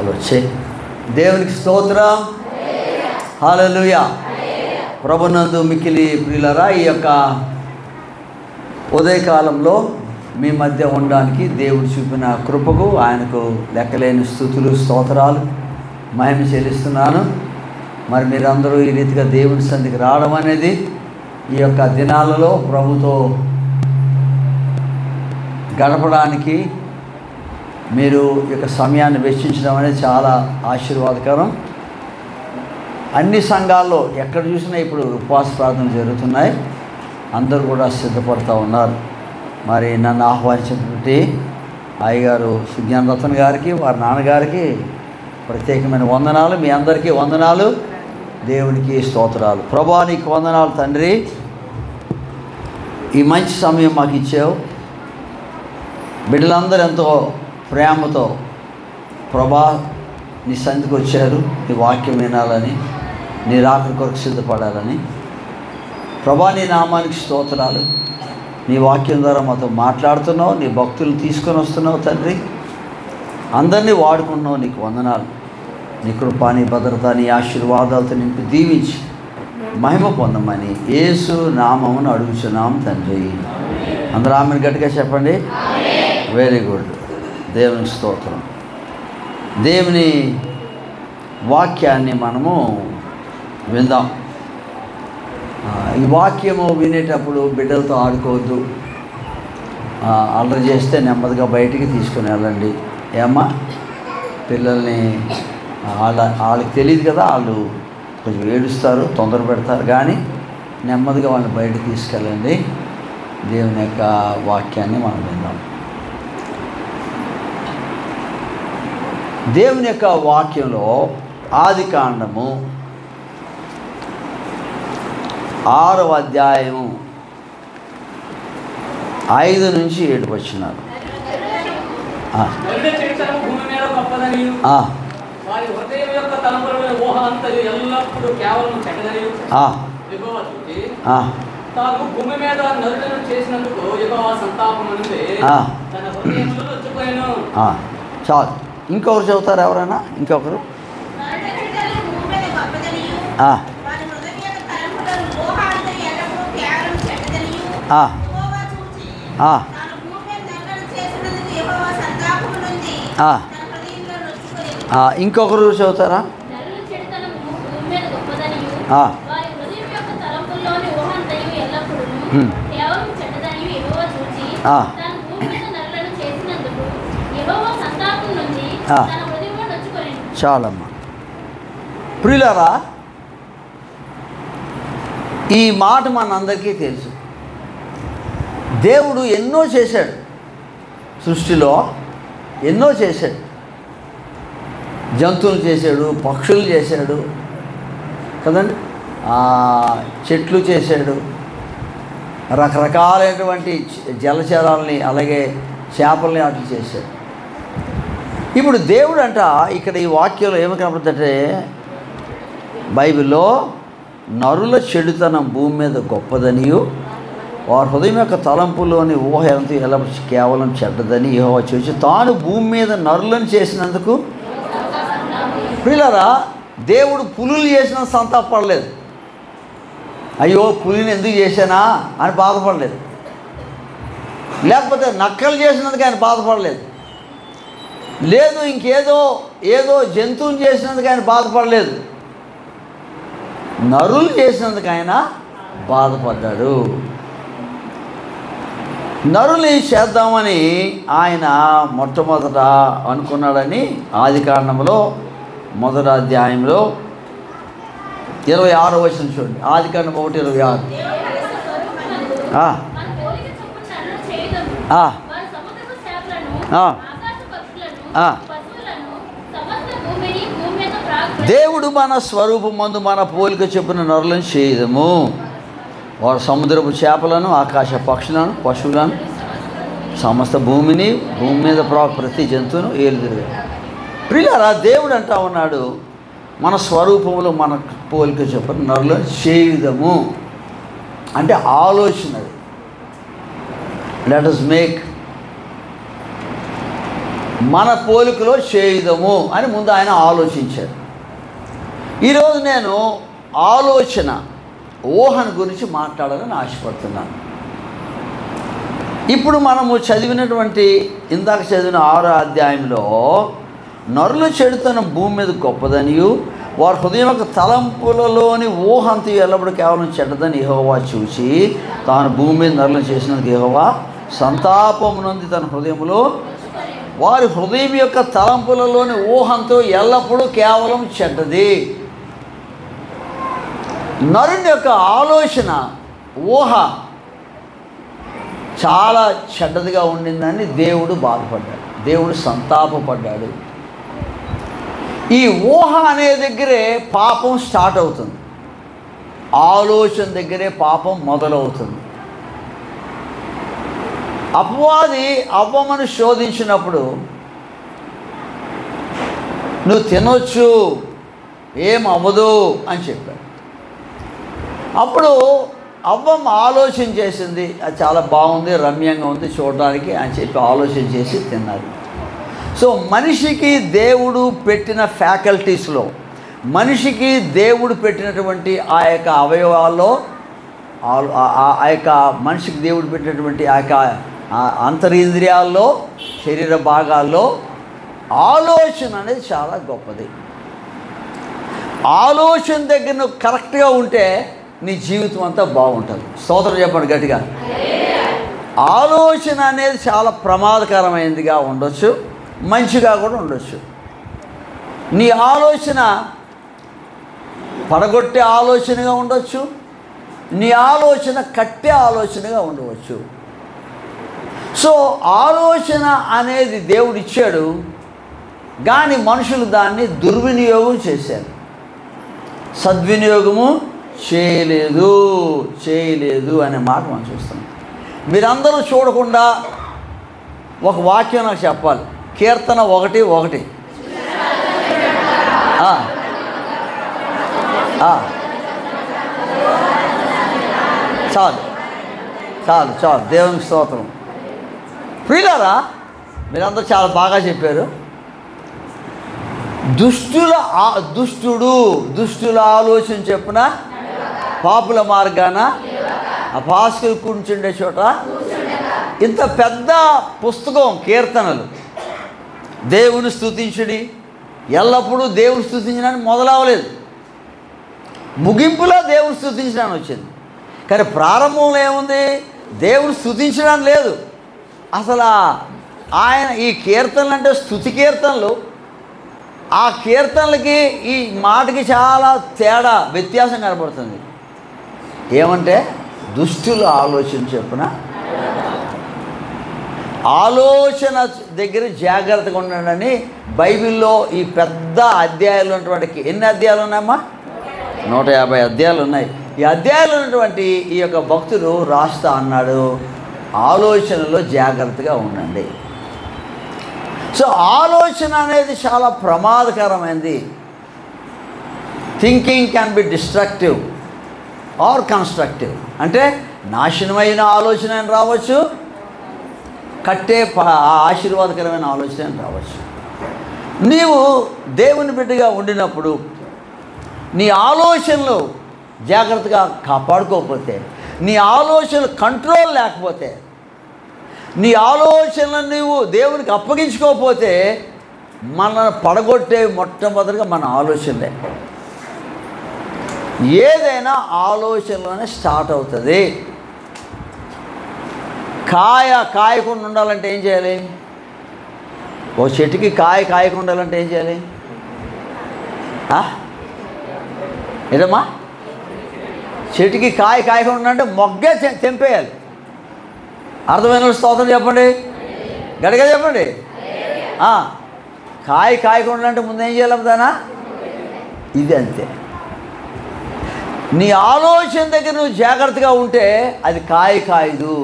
చాలు వచ్చాయి. దేవునికి స్తోత్రం. హల్లెలూయా. ప్రభునందు మిక్కిలి ప్రియులారా, ఈ యొక్క ఉదయకాలంలో మీ మధ్య ఉండడానికి దేవుడు చూపిన కృపకు ఆయనకు లెక్కలేని స్తుతులు స్తోత్రాలు మహిమ చెల్లిస్తున్నాను. మరి మీరందరూ ఈ రీతిగా దేవుని సన్నిధికి రావడం అనేది ఈ యొక్క దినాలలో ప్రభుతో గడపడానికి మీరు ఈ యొక్క సమయాన్ని వెచ్చించడం అనేది చాలా ఆశీర్వాదకరం. అన్ని సంఘాల్లో ఎక్కడ చూసినా ఇప్పుడు ఉపవాస ప్రార్థనలు జరుగుతున్నాయి. అందరూ కూడా సిద్ధపడుతూ ఉన్నారు. మరి నన్ను ఆహ్వానించినటువంటి అయ్యగారు సుజ్ఞానరత్న గారికి, వారి నాన్నగారికి ప్రత్యేకమైన వందనాలు. మీ అందరికీ వందనాలు. దేవునికి స్తోత్రాలు. ప్రభువా నీకు వందనాలు తండ్రి. ఈ మంచి సమయం మాకు ఇచ్చావు. బిడ్డలందరూ ఎంతో ప్రేమతో ప్రభా నీ సన్నిధికి వచ్చారు. నీ వాక్యం వినాలని, నీ రాకడ కొరకు సిద్ధపడాలని. ప్రభా నీ నామానికి స్తోత్రాలు. నీ వాక్యం ద్వారా మాతో మాట్లాడుతున్నావు. నీ భక్తులను తీసుకొని వస్తున్నావు తండ్రి. అందరినీ వాడుకుంటున్నావు. నీకు వందనాలు. నీ కృప, నీ భద్రత, నీ ఆశీర్వాదాలతో నింపి దీవించి మహిమ పొందమని యేసు నామమును అడుగుచున్నాం తండ్రి. అందరూ ఆమెను గట్టిగా చెప్పండి. Very good. దేవునికి స్తోత్రం. దేవుని వాక్యాన్ని మనము విందాం. ఈ వాక్యము వినేటప్పుడు బిడ్డలతో ఆడుకోవద్దు. అల్లరి చేస్తే నెమ్మదిగా బయటికి తీసుకుని వెళ్ళండి. ఏమ్మా, పిల్లల్ని వాళ్ళకి తెలియదు కదా, వాళ్ళు కొంచెం ఏడుస్తారు, తొందర పెడతారు. కానీ నెమ్మదిగా వాళ్ళని బయటకు తీసుకెళ్ళండి. దేవుని యొక్క వాక్యాన్ని మనం విందాం. దేవుని యొక్క వాక్యంలో ఆదికాండము 6వ అధ్యాయము 5 నుంచి 7 వచనాలు. చాలు. ఇంకొకరు చెబుతారు ఎవరైనా? ఇంకొకరు ఇంకొకరు చెబుతారా? చాలమ్మా. ప్రియులారా, ఈ మాట మనందరికీ తెలుసు. దేవుడు ఎన్నో చేశాడు. సృష్టిలో ఎన్నో చేశాడు. జంతువులు చేశాడు, పక్షులు చేశాడు కదండి, చెట్లు చేశాడు, రకరకాలైనటువంటి జలచరాలని అలాగే చేపల్ని వాటిని చేశాడు. ఇప్పుడు దేవుడు అంట ఇక్కడ ఈ వాక్యంలో ఏమి కనపడుతుందంటే, బైబిల్లో నరుల చెడుతనం భూమి మీద గొప్పదనియు వారి హృదయం యొక్క తలంపులోని ఊహ ఎంతో ఎలా కేవలం చెడ్డదని యెహోవా చూసి తాను భూమి మీద నరులను చేసినందుకు. ప్రియులారా, దేవుడు పులులు చేసిన సంతాపడలేదు. అయ్యో పులిని ఎందుకు చేశానా అని బాధపడలేదు. లేకపోతే నక్కలు చేసినందుకు ఆయన బాధపడలేదు. లేదు ఏదో జంతువుని చేసినందుకు ఆయన బాధపడలేదు. నరులు చేసినందుకు ఆయన బాధపడ్డాడు. నరుని చేద్దామని ఆయన మొట్టమొదట అనుకున్నాడని ఆదికాండంలో 1వ అధ్యాయంలో 26వ వచనం చూడండి. ఆదికాండం 1:26. దేవుడు మన స్వరూపమందు మన పోలిక చొప్పున నరులను చేయదము. వారు సముద్రపు చేపలను, ఆకాశ పక్షులను, పశువులను, సమస్త భూమిని, భూమి మీద ప్రతి జంతువును ఏలుదురు. ప్రియులారా, దేవుడు అంటా ఉన్నాడు, మన స్వరూపములో మన పోలిక చొప్పున నరులను చేయదము. అంటే ఆలోచన. లెట్ us మేక్ మన పోలికలో చేయుదము అని ముందు ఆయన ఆలోచించారు. ఈరోజు నేను ఆలోచన ఊహను గురించి మాట్లాడాలని ఆశపడుతున్నాను. ఇప్పుడు మనము చదివినటువంటి ఇందాక చదివిన 6వ అధ్యాయంలో నరుల చెడుతనం భూమి మీద గొప్పదనియు వారి హృదయం యొక్క తలంపులలోని ఊహంతు ఎల్లప్పుడు కేవలం చెడ్డదని యెహోవా చూసి తాను భూమి మీద నరులను చేసినందుకు యెహోవా సంతాపమునంది తన హృదయంలో వారి హృదయం యొక్క తలంపులలోని ఊహంతో ఎల్లప్పుడూ కేవలం చెడ్డది. నరుని యొక్క ఆలోచన ఊహ చాలా చెడ్డదిగా ఉండిందని దేవుడు బాధపడ్డాడు, దేవుడు సంతాపపడ్డాడు. ఈ ఊహ అనే దగ్గరే పాపం స్టార్ట్ అవుతుంది, ఆలోచన దగ్గరే పాపం మొదలవుతుంది. అపవాది అవ్వమని శోధించినప్పుడు నువ్వు తినొచ్చు ఏం అవ్వదు అని చెప్పాడు. అప్పుడు అవ్వమ్మ ఆలోచన చేసింది, అది చాలా బాగుంది, రమ్యంగా ఉంది చూడడానికి అని చెప్పి ఆలోచన చేసి తిన్నారు. సో మనిషికి దేవుడు పెట్టిన ఫ్యాకల్టీస్లో, మనిషికి దేవుడు పెట్టినటువంటి ఆ యొక్క అవయవాల్లో, ఆ యొక్క మనిషికి దేవుడు పెట్టినటువంటి ఆ యొక్క అంతరింద్రియాల్లో, శరీర భాగాల్లో ఆలోచన అనేది చాలా గొప్పది. ఆలోచన దగ్గర నువ్వు కరెక్ట్గా ఉంటే నీ జీవితం అంతా బాగుంటుంది. స్తోత్రం చెప్పండి గట్టిగా. ఆలోచన అనేది చాలా ప్రమాదకరమైనదిగా ఉండొచ్చు, మంచిగా కూడా ఉండొచ్చు. నీ ఆలోచన పడగొట్టే ఆలోచనగా ఉండొచ్చు, నీ ఆలోచన కట్టే ఆలోచనగా ఉండవచ్చు. సో ఆలోచన అనేది దేవుడు ఇచ్చాడు, కానీ మనుషులు దాన్ని దుర్వినియోగం చేశారు, సద్వినియోగము చేయలేదు అనే మాట మనం చూస్తున్నాం. మీరందరూ చూడకుండా ఒక వాక్యం నాకు చెప్పాలి. కీర్తన 1:1 చాలు దేవునికి స్తోత్రం. ప్రియులారా, మీరందరూ చాలా బాగా చెప్పారు. దుష్టుల ఆలోచన చెప్పున పాపుల మార్గాన అపహాస్యులు కూర్చుండే చోట. ఇంత పెద్ద పుస్తకం కీర్తనలు, దేవుని స్తుతించుడి, ఎల్లప్పుడూ దేవుని స్తుతించడానికి మొదలవలేదు, ముగింపులో దేవుని స్తుతించడానికి వచ్చింది. కానీ ప్రారంభంలో ఏముంది? దేవుని స్తుతించడానికి లేదు అసలు. ఆయన ఈ కీర్తనలు అంటే స్తుతి కీర్తనలు, ఆ కీర్తనలకి ఈ మాటకి చాలా తేడా, వ్యత్యాసం కనబడుతుంది. ఏమంటే దుష్టుల ఆలోచన చెప్పున, ఆలోచన దగ్గర జాగ్రత్తగా ఉండండి. బైబిల్లో ఈ పెద్ద అధ్యాయాలు ఉన్నటువంటి, ఎన్ని అధ్యాయాలు ఉన్నాయమ్మా? 150 అధ్యాయాలు ఉన్నాయి. ఈ అధ్యాయాలు ఉన్నటువంటి ఈ యొక్క భక్తుడు రాస్తా అన్నాడు, ఆలోచనలో జాగ్రత్తగా ఉండండి. సో ఆలోచన అనేది చాలా ప్రమాదకరమైనది. Thinking can be destructive or constructive. అంటే నాశనమైన ఆలోచన రావచ్చు, కట్టే ఆశీర్వాదకరమైన ఆలోచన రావచ్చు. నీవు దేవుని బిడ్డగా ఉండినప్పుడు నీ ఆలోచనలు జాగ్రత్తగా కాపాడుకోకపోతే, నీ ఆలోచనలు కంట్రోల్ లేకపోతే, నీ ఆలోచనలు నీవు దేవునికి అప్పగించుకోకపోతే, మనల్ని పడగొట్టే మొట్టమొదటిగా మన ఆలోచనలే. ఏదైనా ఆలోచనలోనే స్టార్ట్ అవుతుంది. కాయకుండా ఉండాలంటే ఏం చేయాలి? ఓ చెట్టుకి కాయకుండా ఉండాలంటే ఏం చేయాలి? ఏదమ్మా? చెట్టుకి కాయకుండా ఉండాలంటే మొగ్గే తెంపేయాలి. అర్థమైన స్తోత్రం చెప్పండి, గట్టిగా చెప్పండి. కాయకుండా అంటే ముందు ఏం చేయాలి దానా? ఇది అంతే. నీ ఆలోచన దగ్గర నువ్వు జాగ్రత్తగా ఉంటే అది కాయదు.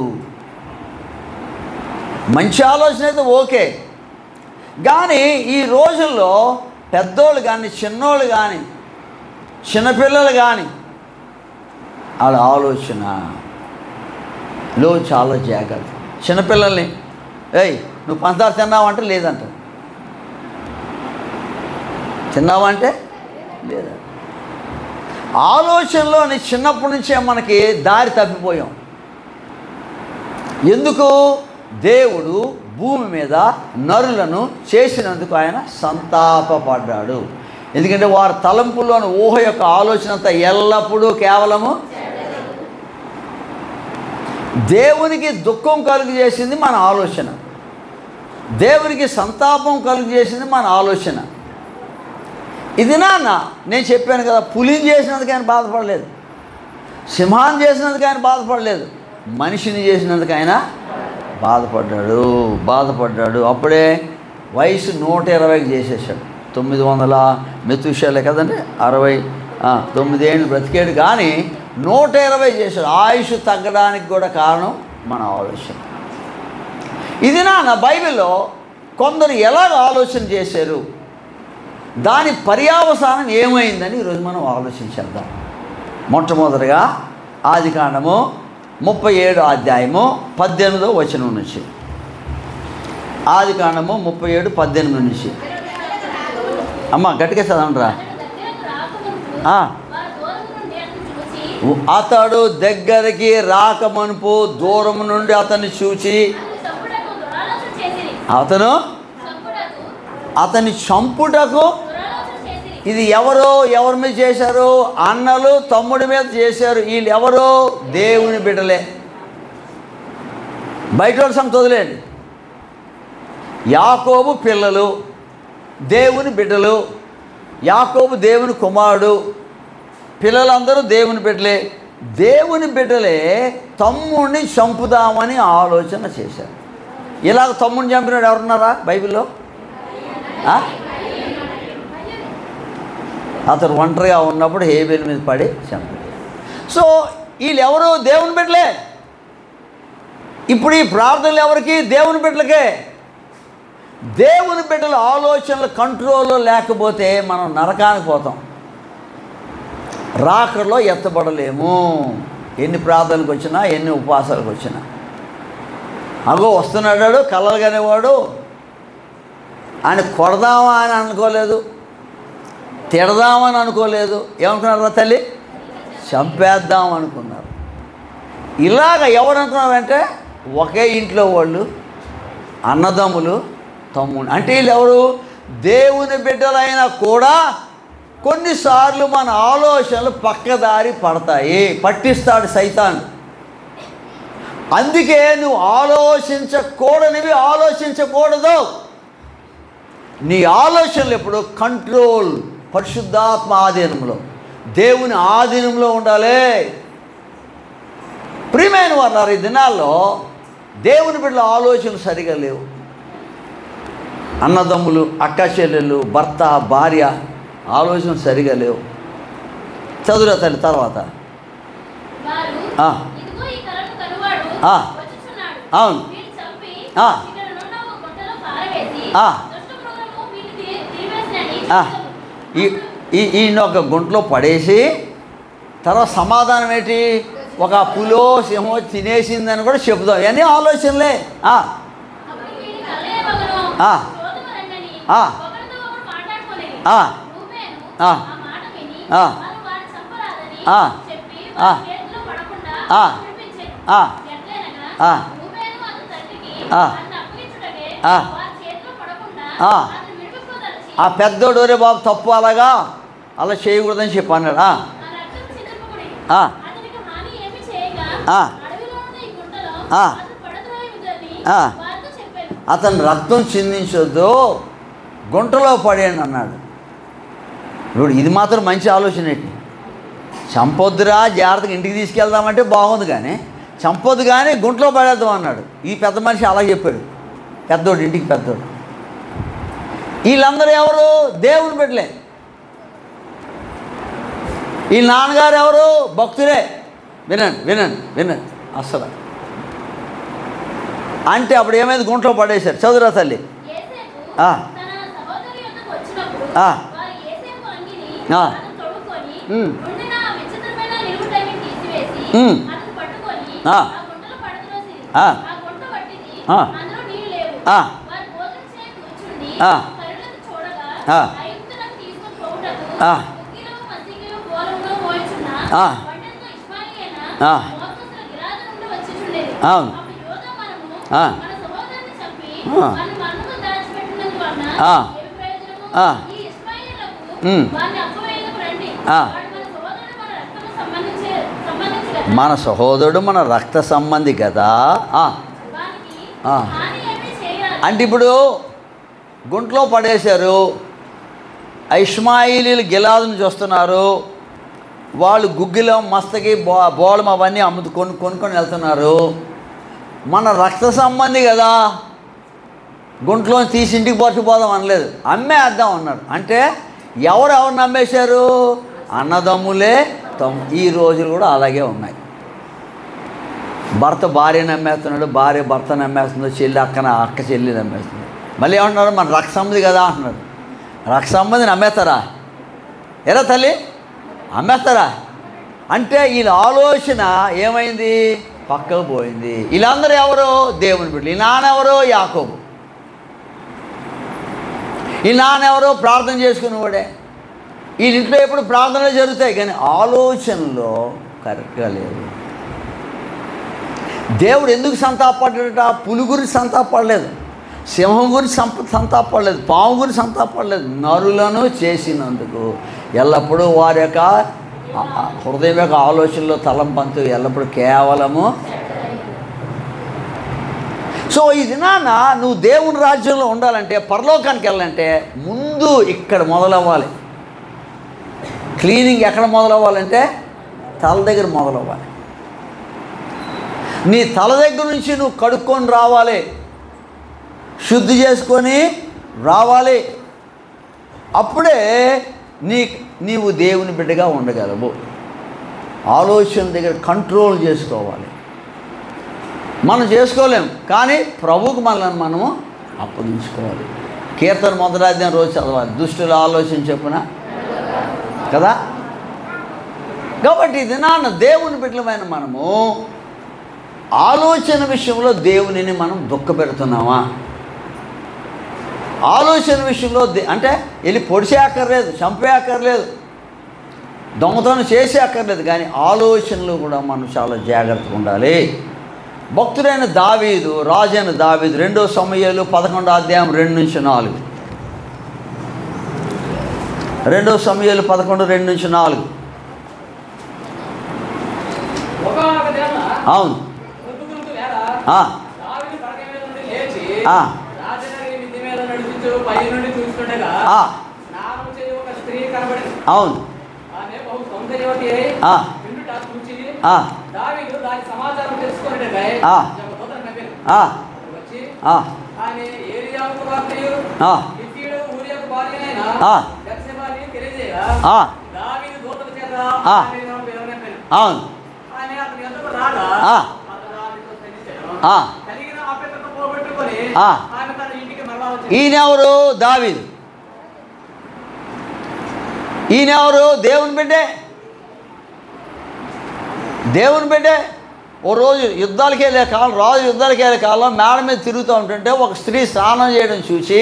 మంచి ఆలోచన అయితే ఓకే, కానీ ఈ రోజుల్లో పెద్దోళ్ళు కానీ, చిన్నోళ్ళు కానీ, చిన్నపిల్లలు కానీ, వాళ్ళ ఆలోచనలో చాలా జాగ్రత్త. చిన్నపిల్లల్ని, ఏయ్ నువ్వు పంచదార తిన్నావు అంటే లేదంట, తిన్నావంటే లేదా. ఆలోచనలోని చిన్నప్పటి నుంచే మనకి దారి తప్పిపోయాం. ఎందుకు? దేవుడు భూమి మీద నరులను చేసినందుకు ఆయన సంతాపపడ్డాడు. ఎందుకంటే వారి తలంపుల్లోని ఊహ యొక్క ఆలోచన అంతా ఎల్లప్పుడూ కేవలము దేవునికి దుఃఖం కలుగు చేసింది మన ఆలోచన, దేవునికి సంతాపం కలుగు చేసింది మన ఆలోచన. ఇది నాన్న నేను చెప్పాను కదా, పులిని చేసినందుకు ఆయన బాధపడలేదు, సింహాన్ని చేసినందుకు ఆయన బాధపడలేదు, మనిషిని చేసినందుకు ఆయన బాధపడ్డాడు. అప్పుడే వయసు 120కి చేసేసాడు. 900 మెతుషాలే కదండి, 69 ఏళ్ళు బ్రతికేడు, కానీ 120 చేశాడు. ఆయుష్ తగ్గడానికి కూడా కారణం మన ఆలోచన. ఇది నా బైబిల్లో కొందరు ఎలాగ ఆలోచన చేశారు, దాని పర్యావసానం ఏమైందని ఈరోజు మనం ఆలోచించేద్దాం. మొట్టమొదటిగా ఆదికాండము 37 అధ్యాయము 18వ వచనం నుంచి. ఆదికాండము 37:18 నుంచి. అమ్మ గట్టిగా చదవండిరా. అతడు దగ్గరికి రాకమనుపు దూరం నుండి అతన్ని చూచి అతని చంపుటకు. ఇది ఎవరి మీద చేశారు? అన్నలు తమ్ముడి మీద చేశారు. వీళ్ళు ఎవరో దేవుని బిడ్డలే. బయట వాళ్ళ సంగతి వదిలేండి. యాకోబు పిల్లలు దేవుని బిడ్డలు, యాకోబు దేవుని కుమారుడు, పిల్లలందరూ దేవుని బిడ్డలే. దేవుని బిడ్డలే తమ్ముడిని చంపుదామని ఆలోచన చేశారు. ఇలాగ తమ్ముడిని చంపినాడు ఎవరున్నారా బైబిల్లో? అతను ఒంటరిగా ఉన్నప్పుడు హేబెల్ మీద పడి చంపాడు. సో వీళ్ళు ఎవరు? దేవుని బిడ్డలే. ఇప్పుడు ఈ ప్రార్థనలు ఎవరికి? దేవుని బిడ్డలకే. దేవుని బిడ్డల ఆలోచనలు కంట్రోల్లో లేకపోతే మనం నరకానికి పోతాం, రాకడలో ఎత్తబడలేము. ఎన్ని ప్రార్థనలకు వచ్చినా, ఎన్ని ఉపవాసాలకు వచ్చినా. అగో వస్తున్నాడు కలలు కనేవాడు, ఆయన కొడదామా అని అనుకోలేదు, తిడదామని అనుకోలేదు. ఏమనుకున్నారా తల్లి? చంపేద్దాం అనుకున్నారు. ఇలాగ ఎవరు అనుకున్నారంటే ఒకే ఇంట్లో వాళ్ళు, అన్నదమ్ములు, తమ్ముడు. అంటే వీళ్ళు ఎవరు? దేవుని బిడ్డలైనా కూడా కొన్నిసార్లు మన ఆలోచనలు పక్కదారి పడతాయి, పట్టిస్తాడు సైతాను. అందుకే నువ్వు ఆలోచించకూడనివి ఆలోచించకూడదు. నీ ఆలోచనలు ఎప్పుడు కంట్రోల్, పరిశుద్ధాత్మ ఆధీనంలో, దేవుని ఆధీనంలో ఉండాలి. ప్రియమైన వారు, ఈ దినాల్లో దేవుని బిడ్డల ఆలోచనలు సరిగా లేవు. అన్నదమ్ములు, అక్క చెల్లెళ్ళు, భర్త, భార్య ఆలోచనలు సరిగా లేవు. చదువురా తల్లి తర్వాత. అవును. ఈయన ఒక గుంటలో పడేసి తర్వాత సమాధానం ఏంటి? ఒక పులో సింహం తినేసిందని కూడా చెబుదాం. ఇవన్నీ ఆలోచనలే. ఆ పెద్దోడు రే బాబు తప్పు అలా చేయకూడదని చెప్పి అన్నాడు. అతను రక్తం చిందించొద్దు, గుంటలో పడేయండి అన్నాడు. ఇప్పుడు ఇది మాత్రం మంచి ఆలోచన ఏంటి? చంపొద్దురా, జాగ్రత్తగా ఇంటికి తీసుకెళ్దామంటే బాగుంది, కానీ చంపొద్దు కానీ గుంటలో పడేద్దాం అన్నాడు. ఈ పెద్ద మనిషి అలా చెప్పాడు, పెద్దోడు, ఇంటికి పెద్దోడు. వీళ్ళందరూ ఎవరు? దేవుని బిడ్డలే. వీళ్ళ నాన్నగారు ఎవరు? భక్తులే. వినండి అస్సలు. అంటే అప్పుడు ఏమైంది? గుంటలో పడేశారు. చదువురా తల్లి. అవును మన సహోదరుడు మన రక్త సంబంధి కదా. అంటే ఇప్పుడు గుంట్లో పడేశారు, ఇష్మాయిలీలు గిలాదుని చూస్తున్నారు, వాళ్ళు గుగ్గిలం మస్తకి బోళం అవన్నీ కొనుక్కొని వెళ్తున్నారు. మన రక్త సంబంధి కదా, గుంట్లో తీసి ఇంటికి పట్టుకుపోదాం అనలేదు, అమ్మేద్దాం అన్నాడు. అంటే ఎవరిని అమ్మేశారు? అన్నదమ్ములే. ఈ రోజులు కూడా అలాగే ఉన్నాయి. భర్త భార్యను అమ్మేస్తున్నాడు, భార్య భర్తను అమ్మేస్తుంది, చెల్లి అక్క చెల్లిని అమ్మేస్తుంది. మళ్ళీ ఏమంటున్నారు? మన రక్త సంబంధి కదా అంటున్నాడు. రక్త సంబంధిని అమ్మేస్తారా? ఎలా తల్లి అమ్మేస్తారా? అంటే వీళ్ళ ఆలోచన ఏమైంది? పక్కకు పోయింది. వీళ్ళందరూ ఎవరు? దేవుని బిడ్డలు. ఈ నాన్నెవరో? యాకోబు. ఈ నాన్నెవరో? ప్రార్థన చేసుకునేవాడే. వీళ్ళ ఇంట్లో ఎప్పుడు ప్రార్థనలు జరుగుతాయి, కానీ ఆలోచనలో కరెక్ట్గా లేదు. దేవుడు ఎందుకు సంతాపడ్డాడట? పులి గురించి సంతాపడలేదు, సింహం గురించి సంతాపడలేదు, పాము గురించి సంతాపడలేదు. నరులను చేసినందుకు ఎల్లప్పుడూ వారి యొక్క హృదయం యొక్క ఆలోచనలో తలంపంతు ఎల్లప్పుడూ కేవలము. సో ఇది నాన్న, నువ్వు దేవుని రాజ్యంలో ఉండాలంటే, పరలోకానికి వెళ్ళాలంటే ముందు ఇక్కడ మొదలవ్వాలి. క్లీనింగ్ ఎక్కడ మొదలవ్వాలంటే తల దగ్గర మొదలవ్వాలి. నీ తల దగ్గర నుంచి నువ్వు కడుక్కొని రావాలి, శుద్ధి చేసుకొని రావాలి. అప్పుడే నీవు దేవుని బిడ్డగా ఉండగలవు. ఆలోచన దగ్గర కంట్రోల్ చేసుకోవాలి. మనం చేసుకోలేము, కానీ ప్రభువుకు మనల్ని మనము అప్పగించుకోవాలి. కీర్తన 1వ అధ్యాయం రోజు చదవాలి. దుష్టుల ఆలోచన చెప్పున కదా. కాబట్టి ఇది నాన్న దేవుని బిడ్డలమైన మనము ఆలోచన విషయంలో దేవునిని మనం దుఃఖపెడుతున్నామా? ఆలోచన విషయంలో అంటే వెళ్ళి పొడిచే అక్కర్లేదు, చంపే అక్కర్లేదు, దొంగతనం చేసే అక్కర్లేదు, కానీ ఆలోచనలు కూడా మనం చాలా జాగ్రత్తగా ఉండాలి. భక్తుడైన దావీదు, రాజైన దావీదు 2 సమూయేలు 11వ అధ్యాయం 2-4. 2 సమూయేలు 11:2-4. అవును అవును అవును ఈయనెవరు? దావీదు. ఈయనెవరు? దేవుని బిడ్డే. దేవుని బిడ్డే. ఓ రోజు యుద్ధాలకి వెళ్ళే కాలం, రాజు యుద్ధాలకి వెళ్ళే కాలం మేడ మీద తిరుగుతూ ఉంటుంటే ఒక స్త్రీ స్నానం చేయడం చూసి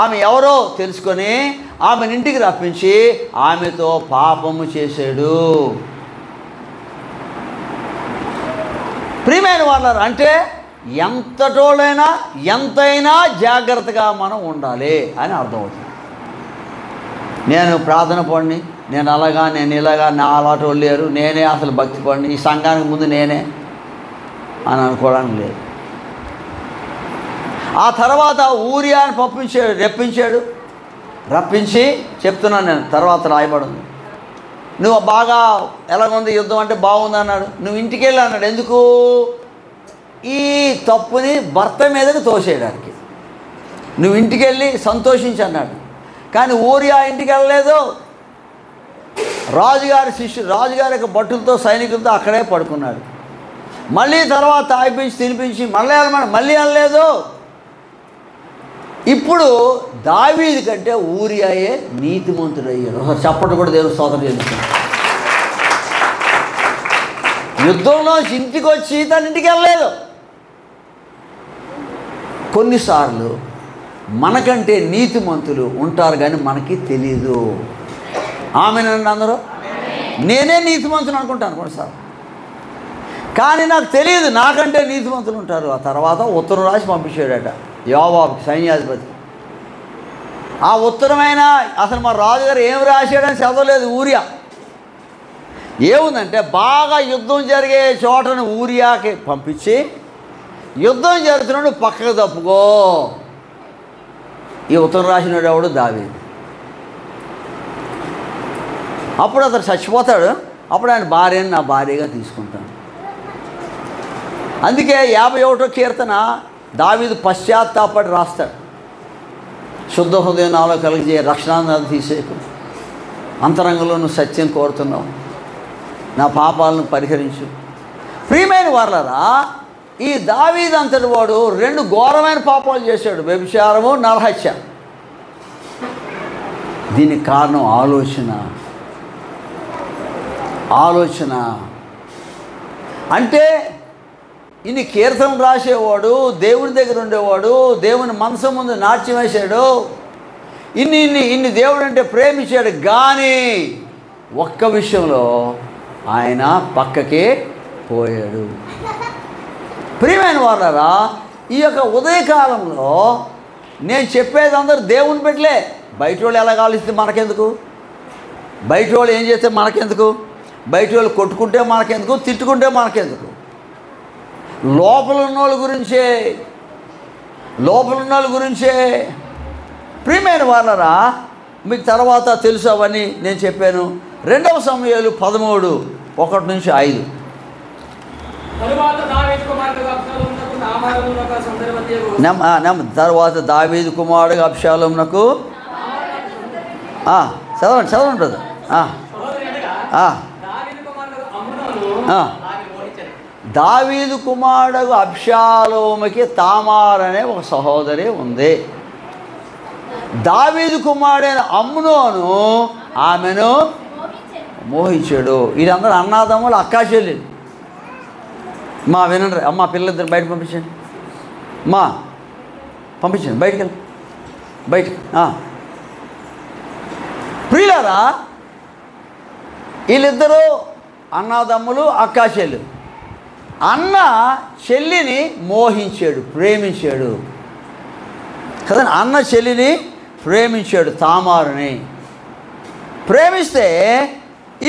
ఆమె ఎవరో తెలుసుకొని ఆమెను ఇంటికి రప్పించి ఆమెతో పాపము చేశాడు. ప్రియమైన వాళ్ళారు, అంటే ఎంతటోళ్ళైనా ఎంతైనా జాగ్రత్తగా మనం ఉండాలి అని అర్థమవుతుంది. నేను ప్రార్థన పడిని, నేను అలాగా, నేను ఇలాగా, నా అలాంటి వాళ్ళు లేరు, నేనే అసలు భక్తి పడిని, ఈ సంఘానికి ముందు నేనే అని అనుకోవడానికి లేదు. ఆ తర్వాత ఊరియాని రప్పించి చెప్తున్నాను నేను, తర్వాత రాయబడింది. నువ్వు బాగా ఎలాగుంది యుద్ధం అంటే బాగుంది అన్నాడు. నువ్వు ఇంటికి వెళ్ళి అన్నాడు. ఎందుకు? ఈ తప్పుని భర్త మీదకి తోసేయడానికి. నువ్వు ఇంటికి వెళ్ళి సంతోషించి అన్నాడు. కానీ ఊరియా ఇంటికి వెళ్ళలేదు. రాజుగారి యొక్క భటులతో సైనికులతో అక్కడే పడుకున్నాడు. మళ్ళీ తర్వాత తాగిపించి తినిపించి మళ్ళీ వెళ్ళలేదు. ఇప్పుడు దావీదు కంటే ఊరియాయే నీతిమంతుడయ్యాడు. ఒకసారి చప్పట్లు కూడా దేవుని స్తోత్రం చేస్తున్నాడు. యుద్ధంలో ఇంటికి వచ్చి తన ఇంటికి వెళ్ళలేదు. కొన్నిసార్లు మనకంటే నీతిమంతులు ఉంటారు కానీ మనకి తెలీదు. ఆమెనండి అందరూ. నేనే నీతిమంతుని అనుకుంటాను కొన్నిసార్లు, కానీ నాకు తెలియదు నాకంటే నీతిమంతులు ఉంటారు. ఆ తర్వాత ఉత్తరం రాసి పంపించాడట యోవాబుకి, సైన్యాధిపతి. ఆ ఉత్తరమైన అసలు మా రాజుగారు ఏం రాశాడని చదవలేదు ఊరియా. ఏముందంటే బాగా యుద్ధం జరిగే చోటను ఊరియాకి పంపించి, యుద్ధం జరుగుతున్నాడు పక్కకు తప్పుకో. ఈ ఉత్తరం రాసినాడు ఎవడు? దావీదు. అప్పుడు అతను చచ్చిపోతాడు. అప్పుడు ఆయన భార్యని నా భార్యగా తీసుకుంటాను. అందుకే 51వ కీర్తన దావీదు పశ్చాత్తాపడి రాస్తాడు. శుద్ధ హృదయం నాలో కలిగి రక్షణాన్ని తీసేకు, అంతరంగంలో నువ్వు సత్యం కోరుతున్నావు, నా పాపాలను పరిహరించు. ప్రియమైన వారలారా, ఈ దావీదు అంతటి వాడు 2 ఘోరమైన పాపాలు చేశాడు, వ్యభిచారము, నరహత్య. దీనికి కారణం ఆలోచన. అంటే ఇన్ని కీర్తనలు రాసేవాడు, దేవుని దగ్గర ఉండేవాడు, దేవుని మనసు ముందు నాట్యం వేశాడు, ఇన్ని దేవుడు అంటే ప్రేమించాడు. కానీ ఒక్క విషయంలో ఆయన పక్కకే పోయాడు. ప్రియమైన వారలారా, ఈ యొక్క ఉదయకాలంలో నేను చెప్పేది అందరూ దేవుని పెట్టలే. బయట వాళ్ళు ఎలా కాలిస్తే మనకెందుకు, బయట వాళ్ళు ఏం చేస్తే మనకెందుకు, బయట వాళ్ళు కొట్టుకుంటే మనకెందుకు, తిట్టుకుంటే మనకెందుకు. లోపల ఉన్న వాళ్ళ గురించే. ప్రియమైన వారలారా, మీకు తర్వాత తెలుసు అవన్నీ నేను చెప్పాను. 2వ సమూయేలు 13:1-5. తర్వాత దావీదు కుమారుడు అబ్షాలోమునకు చదవండి బ్రదర్. దావీదు కుమారుడు అబ్షాలోముకి తామార్ అనే ఒక సహోదరి ఉంది. దావీదు కుమారుడైన అమ్నోను ఆమెను మోహించాడు. వీళ్ళందరూ అన్నాదమ్ములు, అక్కా చెల్లెలు. మా వినండి అమ్మ, పిల్లలిద్దరు బయట పంపించండి, పంపించండి బయటికి వెళ్ళి బయటికి. ప్రియులారా, వీళ్ళిద్దరూ అన్నాదమ్ములు, అక్కా చెల్లెలు. అన్న చెల్లిని మోహించాడు, ప్రేమించాడు కదా. అన్న చెల్లిని ప్రేమించాడు, తామారుని ప్రేమిస్తే.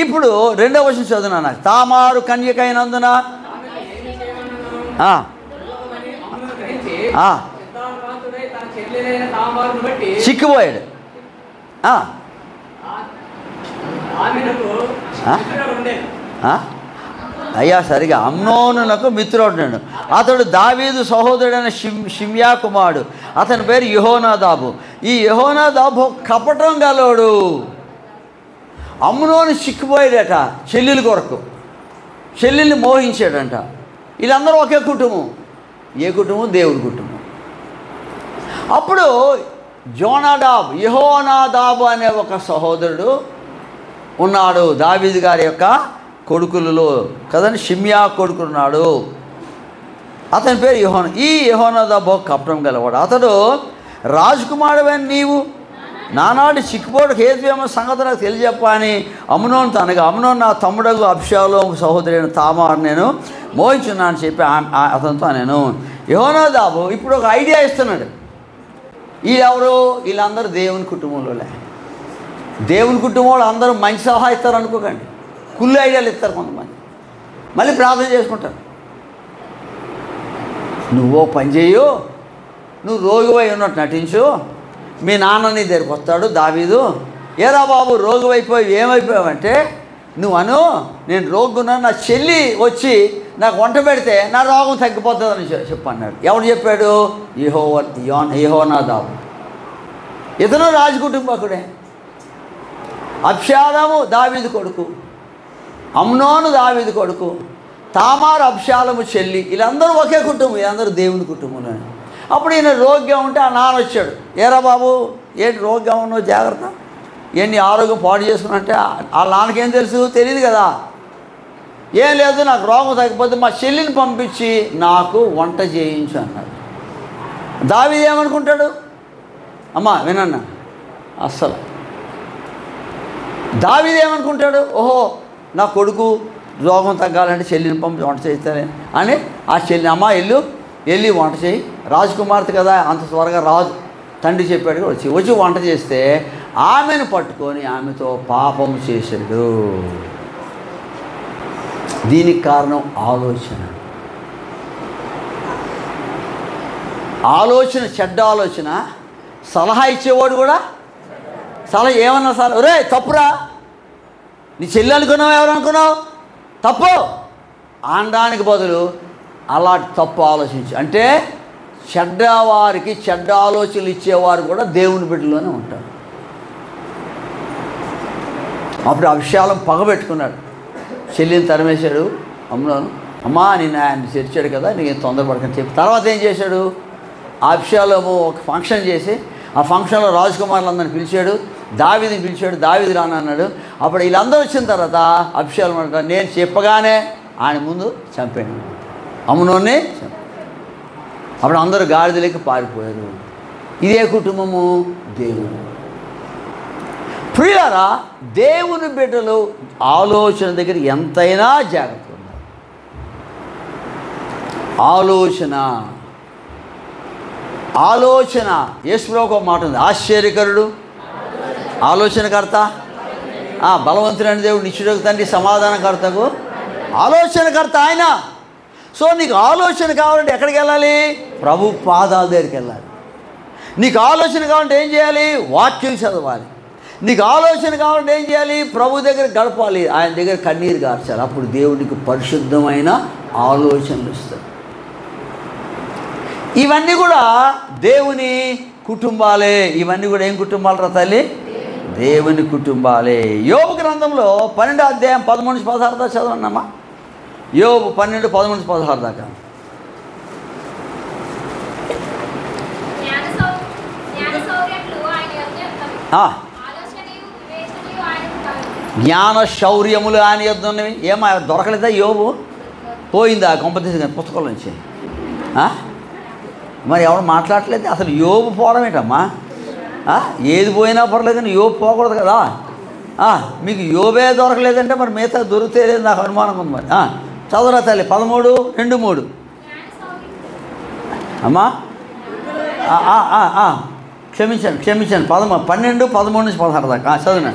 ఇప్పుడు 2వ వచనం చదువునా నాకు. తామారు కన్యకైనందున చిక్కిపోయాడు. అయ్యా సరిగా, అమ్నోనునకు మిత్రుడు. అతడు దావీదు సహోదరుడైన షిమ్యా కుమారుడు. అతని పేరు యెహోనాదాబు. ఈ యెహోనాదాబు కపటం గలవాడు. అమ్నోను చిక్కిపోయాడట చెల్లెల కొరకు, చెల్లెల్ని మోహించాడంట. వీళ్ళందరూ ఒకే కుటుంబం. ఏ కుటుంబం? దేవుడి కుటుంబం. అప్పుడు యెహోనాదాబు అనే ఒక సహోదరుడు ఉన్నాడు దావీదు గారి యొక్క కొడుకులలో కదండి. షిమ్యా కొడుకున్నాడు, అతని పేరు ఈ యెహోనాదాబు కపటం గలవాడు. అతడు రాజకుమారుడైన నీవు నానాటి చిక్కుపోటు హేతువేమో సంగతి నాకు తెలియజెప్ప అని అమ్నోను అనగా, అమ్నోను నా తమ్ముడగు అబ్షాలోము సహోదరైన తామారు నేను మోహించున్నా అని చెప్పి అతనితో నేను. యెహోనాదాబు ఇప్పుడు ఒక ఐడియా ఇస్తున్నాడు. వీళ్ళెవరు? వీళ్ళందరూ దేవుని కుటుంబంలోలే. దేవుని కుటుంబంలో అందరూ మంచి సలహా ఇస్తారు అనుకోకండి, కుళ్ళు ఐడియాలు ఇస్తారు కొంతమంది. మళ్ళీ ప్రార్థన చేసుకుంటారు. నువ్వో పని చేయు, నువ్వు రోగివై ఉన్నట్టు నటించు, మీ నాన్న నీ దగ్గరికి వస్తాడు దావీదు. ఏరా బాబు రోగివైపోయి ఏమైపోయావంటే, నువ్వు నేను రోగున్నాను, నా చెల్లి వచ్చి నాకు వంట పెడితే నా రోగం తగ్గిపోతుందని చెప్పన్నాడు. ఎవడు చెప్పాడు? యెహోనాదాబు. ఇతను రాజకుటుంబకుడే. అబ్షాలోము దావీదు కొడుకు, అమ్నోను దావీదు కొడుకు, తామారు అబ్షాలోము చెల్లి. వీళ్ళందరూ ఒకే కుటుంబం, వీళ్ళందరూ దేవుని కుటుంబంలో. అప్పుడు ఈయన రోగ్గా ఉంటే ఆ నాన్న వచ్చాడు. ఏరా బాబు ఏంటి రోగ్గా ఉన్నావు, జాగ్రత్త, ఏంటి ఆరోగ్యం పాడు చేసుకున్నట్టే. ఆ నాన్నకేం తెలుసు? తెలియదు కదా. ఏం లేదు, నాకు రోగం తగ్గిపోతే మా చెల్లిని పంపించి నాకు వంట చేయించు అన్నాడు. దావీదు ఏమనుకుంటాడు? అమ్మా వినన్నా, అస్సలు దావీదు ఏమనుకుంటాడు, ఓహో నా కొడుకు రోగం తగ్గాలంటే చెల్లిని పంపి వంట చేస్తానే అని ఆ చెల్లి, అమ్మ వెళ్ళి వంట చేయి, రాజకుమార్తె కదా అంత త్వరగా రాజు తండ్రి చెప్పాడు, వచ్చి వంట చేస్తే ఆమెను పట్టుకొని ఆమెతో పాపం చేశాడు. దీనికి కారణం ఆలోచన, చెడ్డ ఆలోచన. సలహా ఇచ్చేవాడు కూడా సలహా ఏమన్నా సలహా, ఒరే తప్పురా, నీ చెల్లి అనుకున్నావు, ఎవరు అనుకున్నావు, తప్పు అనడానికి బదులు అలాంటి తప్పు ఆలోచించి, అంటే చెడ్డవారికి చెడ్డ ఆలోచనలు ఇచ్చేవారు కూడా దేవుని బిడ్డలోనే ఉంటారు. అప్పుడు అభిషాలం పగబెట్టుకున్నాడు, చెల్లిని తరిమేశాడు. అమ్మా నేను ఆయన తెరిచాడు కదా, నీకు తొందరపడకని చెప్పి తర్వాత ఏం చేశాడు, అభిషాలము ఒక ఫంక్షన్ చేసి ఆ ఫంక్షన్లో రాజకుమారులందరిని పిలిచాడు, దావీదుని పిలిచాడు, దావీదు రానన్నాడు. అప్పుడు వీళ్ళందరూ వచ్చిన తర్వాత అభిషాలం అంటారు, నేను చెప్పగానే ఆయన ముందు చంపాను, అమ్నోనే చంపాను. అప్పుడు అందరూ గాడిదలకి పారిపోయారు. ఇదే కుటుంబము దేవుడు. ప్రియులారా, దేవుని బిడ్డలు ఆలోచన దగ్గర ఎంతైనా జాగ్రత్త ఉన్నారు. ఆలోచన యేసుప్రభువు ఒక మాట ఉంది, ఆశ్చర్యకరుడు, ఆలోచనకర్త, బలవంతుడైన దేవుడు, నిత్యుడగు తండ్రి, సమాధానకర్తకు ఆలోచనకర్త ఆయన. సో నీకు ఆలోచన కావాలంటే ఎక్కడికి వెళ్ళాలి, ప్రభు పాదాల దగ్గరికి వెళ్ళాలి. నీకు ఆలోచన కావాలంటే ఏం చేయాలి, వాక్యం చదవాలి. నీకు ఆలోచన కావాలంటే ఏం చేయాలి, ప్రభు దగ్గర గడపాలి, ఆయన దగ్గర కన్నీరు కార్చాలి. అప్పుడు దేవుడికి పరిశుద్ధమైన ఆలోచనలు ఇస్తాడు. ఇవన్నీ కూడా దేవుని కుటుంబాలే. ఇవన్నీ కూడా ఏం కుటుంబాలు రా తల్లి, దేవుని కుటుంబాలే. యోబు గ్రంథంలో 12వ అధ్యాయం 13-16 దాకా చదవన్నమ్మా. యోబు 12:13-16 దాకా. జ్ఞాన శౌర్యములు ఆయన యొద్ద ఉన్నవి. ఏమో దొరకలేదా యోబు, పోయిందా కొంపతీసి పుస్తకాల నుంచి? మరి ఎవరు మాట్లాడలేదు అసలు. యోబు పోవడం ఏంటమ్మా, ఏది పోయినా పర్లేదు కానీ యోబు పోకూడదు కదా. మీకు యోబే దొరకలేదంటే మరి మిగతా దొరికితే లేదు, నాకు అనుమానంగా ఉంది. మరి చదువురా తల్లి 13:2-3 అమ్మా. క్షమించండి 12-13-16 దాకా చదువునా.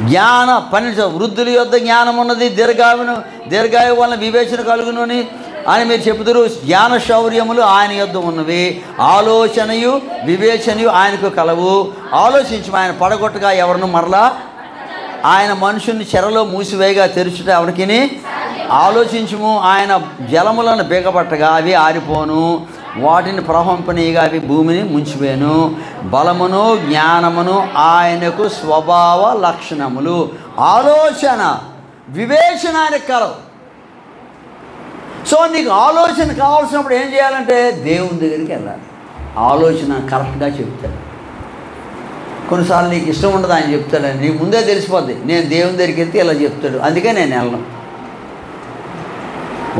జ్ఞాన 12 వృద్ధుల యొద్ద జ్ఞానం ఉన్నది, దీర్ఘాయు వలన వివేచన కలుగును అని మీరు చెబుతారు. జ్ఞాన శౌర్యములు ఆయన యొద్ద ఉన్నవి, ఆలోచనయు వివేచనయు ఆయనకు కలవు. ఆలోచించి ఆయన పడగొట్టగా ఎవరిను మరలా, ఆయన మనుషుని చెరలో మూసివేయగా తెరుచుట ఎవరికిని. ఆలోచించుము, ఆయన జలములను బిగబట్టగా అవి ఆరిపోను, వాటిని ప్రహంపనీయగా అవి భూమిని ముంచివేను. బలమును జ్ఞానమును ఆయనకు స్వభావ లక్షణములు. ఆలోచన వివేచన ఆయనకు కలవు. సో నీకు ఆలోచన కావాల్సినప్పుడు ఏం చేయాలంటే దేవుని దగ్గరికి వెళ్ళాలి. ఆలోచన కరెక్ట్గా చెప్తాడు. కొన్నిసార్లు నీకు ఇష్టం ఉండదు ఆయన చెప్తాడని నీకు ముందే తెలిసిపోద్ది. నేను దేవుని దగ్గరికి వెళ్తే ఇలా చెప్తాడు, అందుకే నేను వెళ్ళను.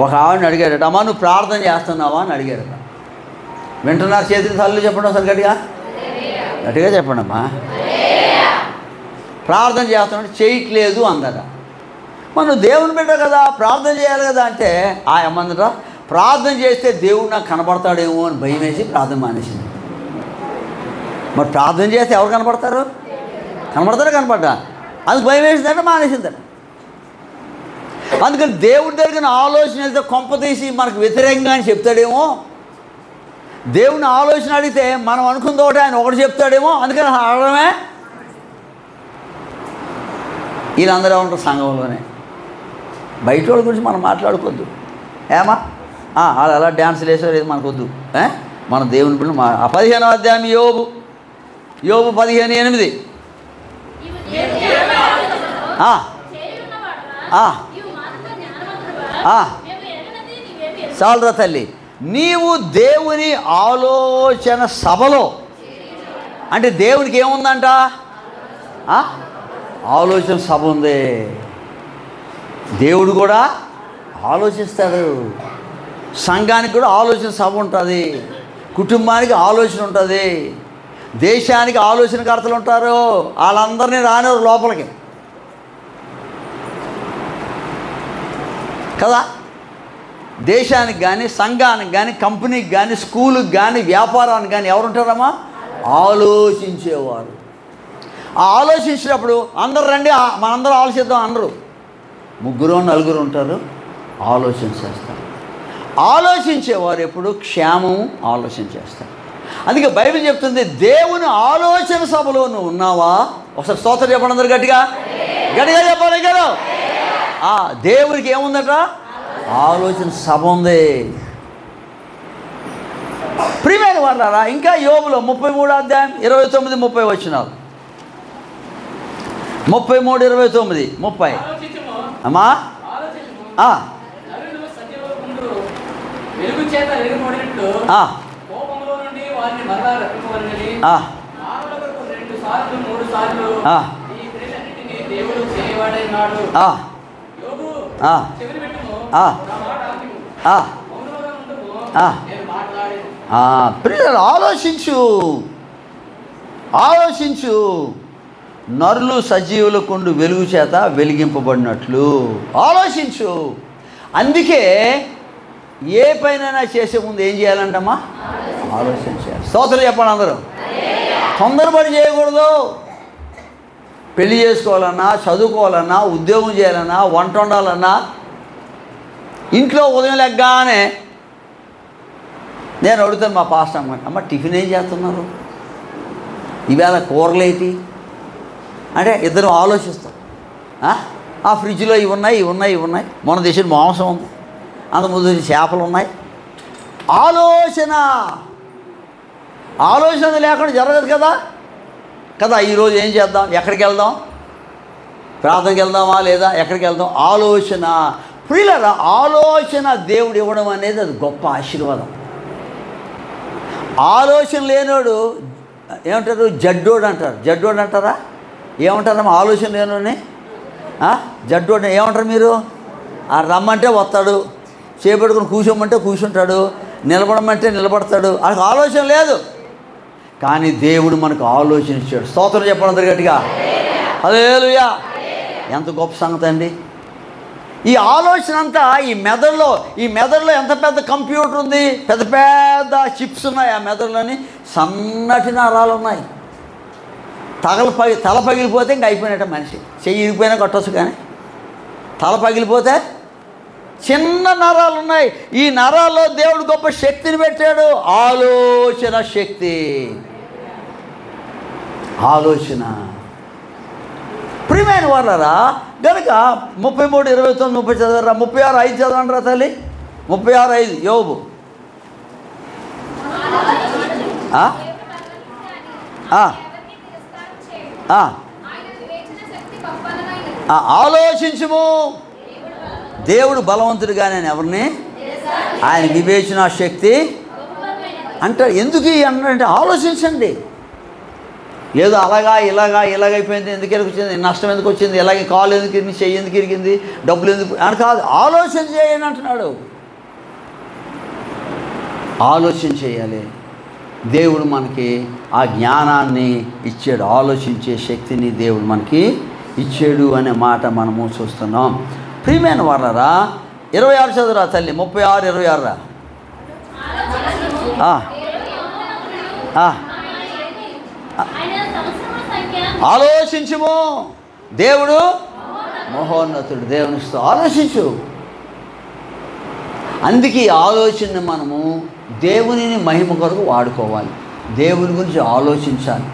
ఒక ఆవిడని అడిగాడట, అమ్మా నువ్వు ప్రార్థన చేస్తున్నావా అని అడిగాడట. వింటున్నారు? చేతులు తల్లు చెప్పండి అసలు గట్టిగా చెప్పండి అమ్మా. ప్రార్థన చేస్తున్నాడు, చేయట్లేదు అందట. మనం దేవుని బిడ్డ కదా, ప్రార్థన చేయాలి కదా అంటే ఆ అమ్మందట ప్రార్థన చేస్తే దేవుడు నాకు కనబడతాడేమో అని భయం వేసి ప్రార్థన మానేసింది. మరి ప్రార్థన చేస్తే ఎవరు కనపడతారు? కనపడతా అందుకు భయం వేసిందంటే మానేసిందట. అందుకని దేవుడి దగ్గర ఆలోచన వెళ్తే కొంప తీసి మనకు వ్యతిరేకంగా అని చెప్తాడేమో. దేవుని ఆలోచన అడిగితే మనం అనుకుంది ఒకటి, ఆయన ఒకటి చెప్తాడేమో. అందుకని అడగడమే. వీళ్ళందరూ ఉంటారు సంఘంలోనే. బయట వాళ్ళ గురించి మనం మాట్లాడుకోవద్దు. ఏమా వాళ్ళు అలా డ్యాన్సులు వేసేది మనకొద్దు. మన దేవుని బిడ్డలు 15వ అధ్యాయం యోబు 15:8. చాలురా తల్లి, నీవు దేవుని ఆలోచన సభలో, అంటే దేవునికి ఏముందంట? ఆలోచన సభ ఉంది. దేవుడు కూడా ఆలోచిస్తాడు. సంఘానికి కూడా ఆలోచన సభ ఉంటుంది, కుటుంబానికి ఆలోచన ఉంటుంది. దేశానికి ఆలోచనకర్తలు ఉంటారు, వాళ్ళందరినీ రానివ్వరు లోపలికి కదా. దేశానికి కానీ, సంఘానికి కానీ, కంపెనీకి కానీ, స్కూలుకి కానీ, వ్యాపారానికి కానీ ఎవరుంటారమ్మా? ఆలోచించేవారు. ఆ ఆలోచించినప్పుడు అందరు రండి మనందరూ ఆలోచిద్దాం అందరూ, 3 4 ఉంటారు, ఆలోచన చేస్తారు. ఆలోచించేవారు ఎప్పుడు క్షేమం ఆలోచన చేస్తారు. అందుకే బైబిల్ చెప్తుంది, దేవుని ఆలోచన సభలో నువ్వు ఉన్నావా? ఒకసారి స్తోత్రం చెప్పండి అందరు గట్టిగా గట్టిగా చెప్పాలి కదా. దేవునికి ఏముందట? ఆలోచన సభ ఉంది. ప్రియమైన వాళ్ళారా, ఇంకా యోబులో 33వ అధ్యాయం 29 30 వచనాలు. 33 29 30 అమ్మా. ఆలోచించు, ఆలోచించు. నరులు సజీవులకుండు వెలుగు చేత వెలిగింపబడినట్లు ఆలోచించు. అందుకే ఏ పైనైనా చేసే ముందు ఏం చేయాలంటమ్మా? ఆలోచన చేయాలి. స్తోత్రం చెప్పండి అందరూ. తొందరపడి చేయకూడదు. పెళ్లి చేసుకోవాలన్నా, చదువుకోవాలన్నా, ఉద్యోగం చేయాలన్నా, వంట వండాలన్నా, ఇంట్లో ఉదయం లెగ్గానే నేను అడుగుతాను మా పాస్టర్ అమ్మ, టిఫిన్ ఏం చేస్తున్నారు, ఇవాళ కూరలేటి అంటే ఇద్దరు ఆలోచిస్తాం. ఆ ఫ్రిడ్జ్లో ఇవి ఉన్నాయి, ఇవి ఉన్నాయి, ఇవి ఉన్నాయి, మొన్న దేశం మాంసం ఉంది, అంత ముందు చేపలు ఉన్నాయి. ఆలోచన ఆలోచన లేకుండా జరగదు కదా కదా. ఈరోజు ఏం చేద్దాం, ఎక్కడికి వెళ్దాం, ప్రార్థనకి వెళ్దామా లేదా ఎక్కడికి వెళ్దాం? ఆలోచన. ప్రియులారా, ఆలోచన దేవుడు ఇవ్వడం అనేది అది గొప్ప ఆశీర్వాదం. ఆలోచన లేనోడు ఏమంటారు? జడ్డోడు అంటారు. జడ్డోడు అంటారా? ఏమంటారమ్మా? ఆలోచన లేనోడిని జడ్డోడు ఏమంటారు మీరు? రమ్మంటే వస్తాడు, చేపెట్టుకుని కూర్చోమంటే కూర్చుంటాడు, నిలబడమంటే నిలబడతాడు. వాళ్ళకి ఆలోచన లేదు. కానీ దేవుడు మనకు ఆలోచన ఇచ్చాడు. స్తోత్రం చెప్పండి అందరు గట్టిగా. హల్లెలూయా. ఎంత గొప్ప సంగతి అండి. ఈ ఆలోచన అంతా ఈ మెదడులో ఎంత పెద్ద కంప్యూటర్ ఉంది, పెద్ద పెద్ద చిప్స్ ఉన్నాయి. ఆ మెదడులోని సన్నటి నరాలు ఉన్నాయి. తల పగిలిపోతే ఇంక అయిపోయినట్ట మనిషి. చెయ్యి ఇరిగిపోయినా కొట్టచ్చు, కానీ తల పగిలిపోతే చిన్న నరాలు ఉన్నాయి. ఈ నరాల్లో దేవుడు గొప్ప శక్తిని పెట్టాడు. ఆలోచన శక్తి. ఆలోచన. ప్రియమైన వాళ్ళరా, కనుక 33 29 30 చదవరా. 36 5 చదవండి రా తల్లి. 36 5 యోబు. ఆలోచించుము. దేవుడు బలవంతుడుగా నేను ఎవరిని? ఆయన వివేచన శక్తి అంటే ఎందుకు అన్నాడంటే ఆలోచించండి. లేదు అలాగా ఇలాగైపోయింది, ఎందుకు వచ్చింది, నష్టం ఎందుకు వచ్చింది, ఇలాగే కాలు ఎందుకు ఇరిగింది, చెయ్యి ఎందుకు ఇరిగింది, డబ్బులు ఎందుకు అని కాదు, ఆలోచన చేయండి అంటున్నాడు. ఆలోచన చేయాలి. దేవుడు మనకి ఆ జ్ఞానాన్ని ఇచ్చాడు, ఆలోచించే శక్తిని దేవుడు మనకి ఇచ్చాడు అనే మాట మనము చూస్తున్నాం. ప్రియమైన వాళ్ళరా, 26 చదువురా తల్లి. 36 26 రా. ఆలోచించుము. దేవుడు మహోన్నతుడు. దేవునిస్తూ ఆలోచించు. అందుకే ఆలోచన మనము దేవునిని మహిమ కొరకు వాడుకోవాలి. దేవుని గురించి ఆలోచించాలి,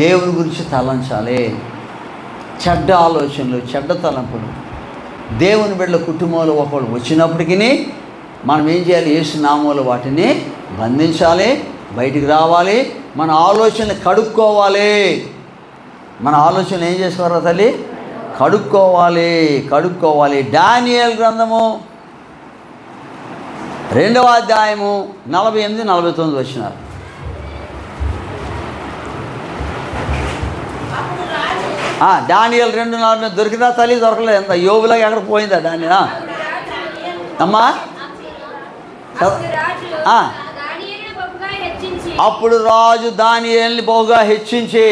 దేవుని గురించి తలంచాలి. చెడ్డ ఆలోచనలు, చెడ్డ తలంపులు దేవుని బిడ్డల కుటుంబంలో ఒకళ్ళు వచ్చినప్పటికీ మనం ఏం చేయాలి? యేసు నామములో వాటిని బంధించాలి, బయటికి రావాలి. మన ఆలోచనలు కడుక్కోవాలి. మన ఆలోచనలు ఏం చేసుకోవాలా తల్లి? కడుక్కోవాలి. దానియేలు గ్రంథము 2వ అధ్యాయము 48 49 వచ్చినారు. దానియేలు 2:4 దొరికిందా తల్లి? దొరకలేదు. ఎంత యోబులాగా ఎక్కడ పోయిందా దాని అమ్మా? అప్పుడు రాజు దానియేలుని బహుగా హెచ్చించి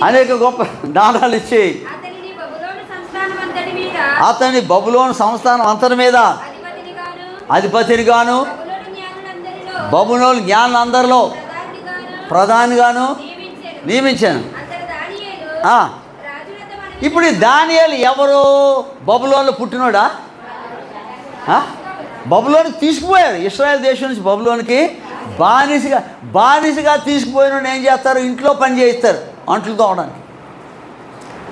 అనేక గొప్ప దానాలు ఇచ్చి అతని బబులోను సంస్థానం అంతటి మీద అధిపతిని గాను బబులోను జ్ఞానులు అందరిలో ప్రధానిగాను నియమించాను. ఇప్పుడు దానియేలు ఎవరు? బబులోనులో పుట్టినోడా? బబులోనికి తీసుకుపోయారు. ఇశ్రాయేల్ దేశం నుంచి బబులోనికి బానిసగా తీసుకుపోయిన ఏం చేస్తారు? ఇంట్లో పని చేయిస్తారు అంట్లు తోవడానికి.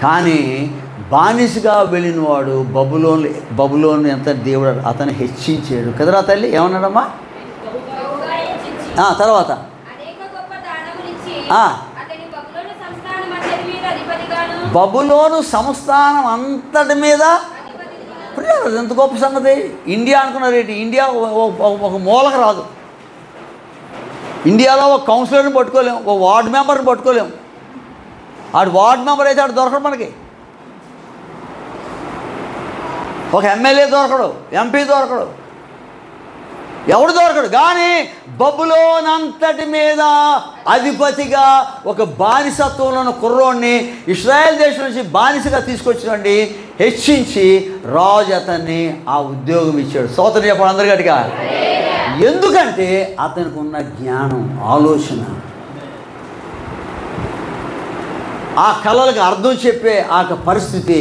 కానీ బానిసగా వెళ్ళినవాడు బబులోను ఎంత దేవుడు అతను హెచ్చించాడు కదరా తల్లి. ఏమన్నాడమ్మా? తర్వాత బబులోను సంస్థానం అంతటి మీద. ఎంత గొప్ప సంగతి! ఇండియా అనుకున్నారు ఏంటి? ఇండియా ఒక మూలకు రాదు. ఇండియాలో ఒక కౌన్సిలర్ని పట్టుకోలేము, ఒక వార్డు మెంబర్ని పట్టుకోలేము. ఆడు వార్డు మెంబర్ అయితే ఆడు దొరకడు మనకి. ఒక ఎమ్మెల్యే దొరకడు, ఎంపీ దొరకడు, ఎవడు దొరకడు. కానీ బబులోనంతటి మీద అధిపతిగా ఒక బానిసత్వంలో ఉన్న కుర్రోడిని ఇశ్రాయేల్ దేశం నుంచి బానిసగా తీసుకొచ్చినండి హెచ్చించి రాజు అతన్ని ఆ ఉద్యోగం ఇచ్చాడు. స్తోత్రం చెప్పండి అందరి గట్టిగా. ఎందుకంటే అతనికి ఉన్న జ్ఞానం, ఆలోచన, ఆ కళలకు అర్థం చెప్పే ఆ పరిస్థితి.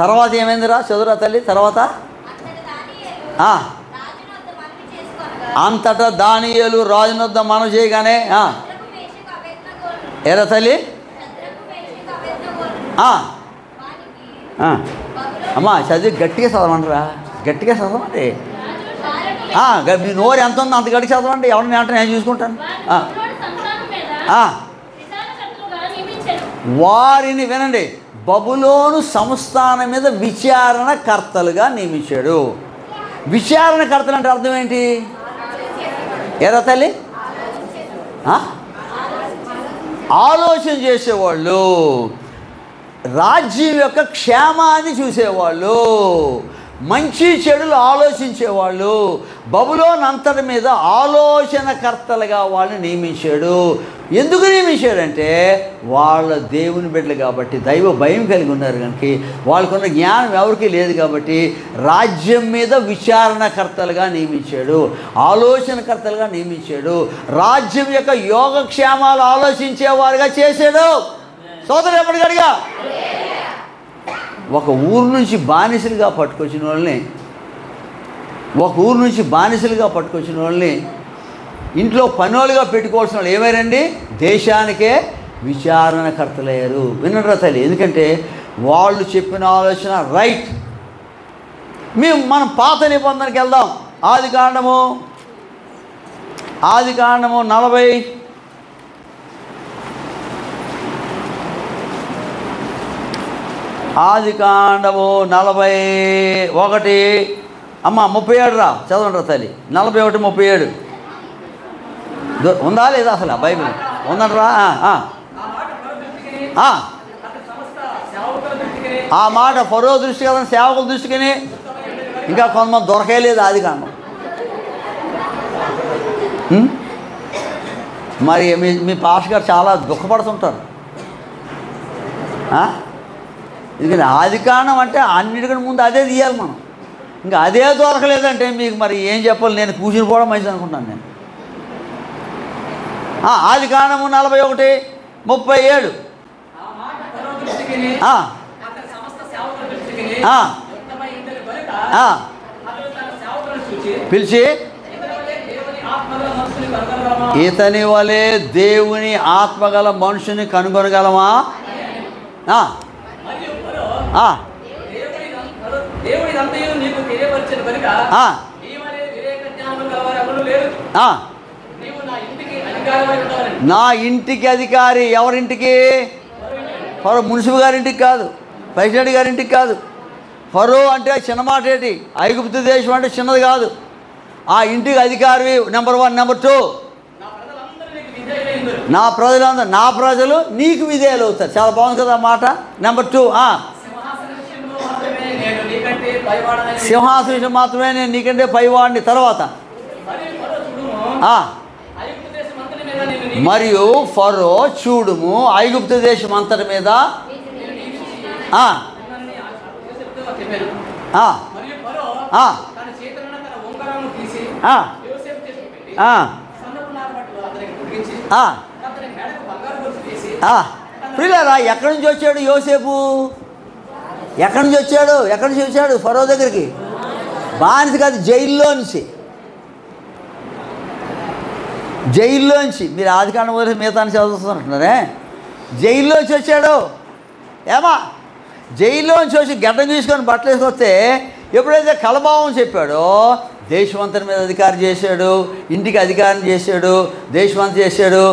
తర్వాత ఏమైందిరా? చదువురా తల్లి. తర్వాత అంతటా దానియేలు రాజునొద్ద మనవి చేయగానే ఎరా తల్లి అమ్మా చదివి గట్టిగా చదవండిరా, గట్టిగా చదవండి. మీ నోరు ఎంత ఉందో అంత గట్టిగా చదవండి. ఎవరిని అంటే నేను చూసుకుంటాను. వారిని వినండి, బబులోను సంస్థానం మీద విచారణకర్తలుగా నియమించాడు. విచారణకర్తలు అంటే అర్థం ఏంటి? ఎరా తల్లి? ఆలోచన చేసేవాళ్ళు, రాజ్యం యొక్క క్షేమాన్ని చూసేవాళ్ళు, మంచి చెడులు ఆలోచించేవాళ్ళు. బబులోను అంతటి మీద ఆలోచనకర్తలుగా వాళ్ళని నియమించాడు. ఎందుకు నియమించాడంటే వాళ్ళ దేవుని బిడ్డలు కాబట్టి, దైవ భయం కలిగి ఉన్నారు కనుక, వాళ్ళకున్న జ్ఞానం ఎవరికీ లేదు కాబట్టి రాజ్యం మీద విచారణకర్తలుగా నియమించాడు, ఆలోచనకర్తలుగా నియమించాడు. రాజ్యం యొక్క యోగక్షేమాలు ఆలోచించేవారుగా చేశాడు. సోదరు ఎప్పటికడిగా ఒక ఊరు నుంచి బానిసలుగా పట్టుకొచ్చిన వాళ్ళని ఇంట్లో పనులుగా పెట్టుకోవాల్సిన వాళ్ళు ఏమైరండి? దేశానికే విచారణకర్తలయ్యారు. వినరా తల్లి? ఎందుకంటే వాళ్ళు చెప్పిన ఆలోచన రైట్. మనం పాత నిబంధనకి వెళ్దాం. ఆది కాండము 40 ఆది కాండము 41 అమ్మ 37 రా చదవండి రా తల్లి. 41, 37 ఉందా లేదా అసలు? బైబిల్ ఉందంటరా? ఆ మాట ఫరో దృష్టి కదా, సేవకుల దృష్టికి ఇంకా కొంతమంది దొరకలేదు ఆది కాండం. మరి మీ పాస్టర్ గారు చాలా దుఃఖపడుతుంటారు. ఎందుకంటే ఆది కాండం అంటే అన్నిటికంటే ముందు అదే తీయాలి మనం. ఇంకా అదే దొరకలేదంటే మీకు మరి ఏం చెప్పాలి? నేను కూర్చుని పోవడం మంచిది అనుకుంటాను నేను. ఆది కాండము 41, 37 పిలిచి ఇతని వలె దేవుని ఆత్మగల మనుషుని కనుగొనగలమా? నా ఇంటికి అధికారి ఎవరింటికి? ఫరో మున్సిపల్ గారింటికి కాదు, ప్రెసిడెంట్ గారింటికి కాదు. ఫరో అంటే చిన్న మాట ఏంటి? ఐగుప్తు దేశం అంటే చిన్నది కాదు. ఆ ఇంటికి అధికారి నెంబర్ 1. నెంబర్ 2, నా ప్రజలు నీకు విధేయులు అవుతారు. చాలా బాగుంది కదా మాట. నెంబర్ 2, సింహాసనం మాత్రమే నేను నీకంటే పైవాడిని. తర్వాత మరియు ఫరో చూడుము ఐగుప్తు దేశం అంతటి మీద ప్రియులారా, ఎక్కడి నుంచి వచ్చాడు యోసేపు? ఎక్కడి నుంచి వచ్చాడు ఫరో దగ్గరికి? బానిస కాదు, జైల్లోంచి. మీరు ఆదికాండం వదిలేసి మిగతా చదువుతున్నట్టున్నారే. జైల్లోంచి వచ్చాడు. ఏమా, జైల్లోంచి వచ్చి గడ్డం తీసుకొని బట్టలు వేసుకొస్తే ఎప్పుడైతే కలభావం చెప్పాడో దేశమంతటి మీద అధికారం చేశాడు, ఇంటికి అధికారం చేశాడు, దేశమంతా చేశాడు.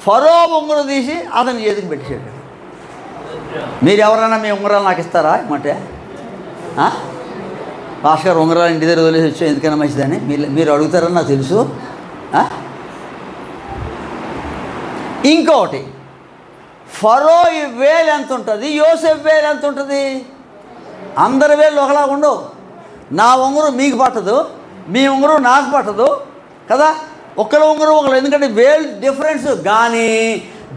ఫరో ఉంగరం తీసి అతని చేతికి పెట్టేశాడు. మీరు ఎవరైనా మీ ఉంగరాలు నాకు ఇస్తారా? ఏమంటే భాస్కర్ ఉంగరాలు ఇంటి దగ్గర వదిలేసి వచ్చావు, ఎందుకైనా మంచిదని మీరు అడుగుతారని నాకు తెలుసు. ఇంకొకటి, ఫరో వేలు ఎంత ఉంటుంది, యోసేపు వేలు ఎంత ఉంటుంది? అందరి వేలు ఒకలాగా ఉండవు. నా ఉంగరం మీకు పట్టదు, మీ ఉంగరం నాకు పట్టదు కదా. ఒకళ్ళ ఉంగరం ఒకళ్ళు, ఎందుకంటే వేలు డిఫరెన్స్. కానీ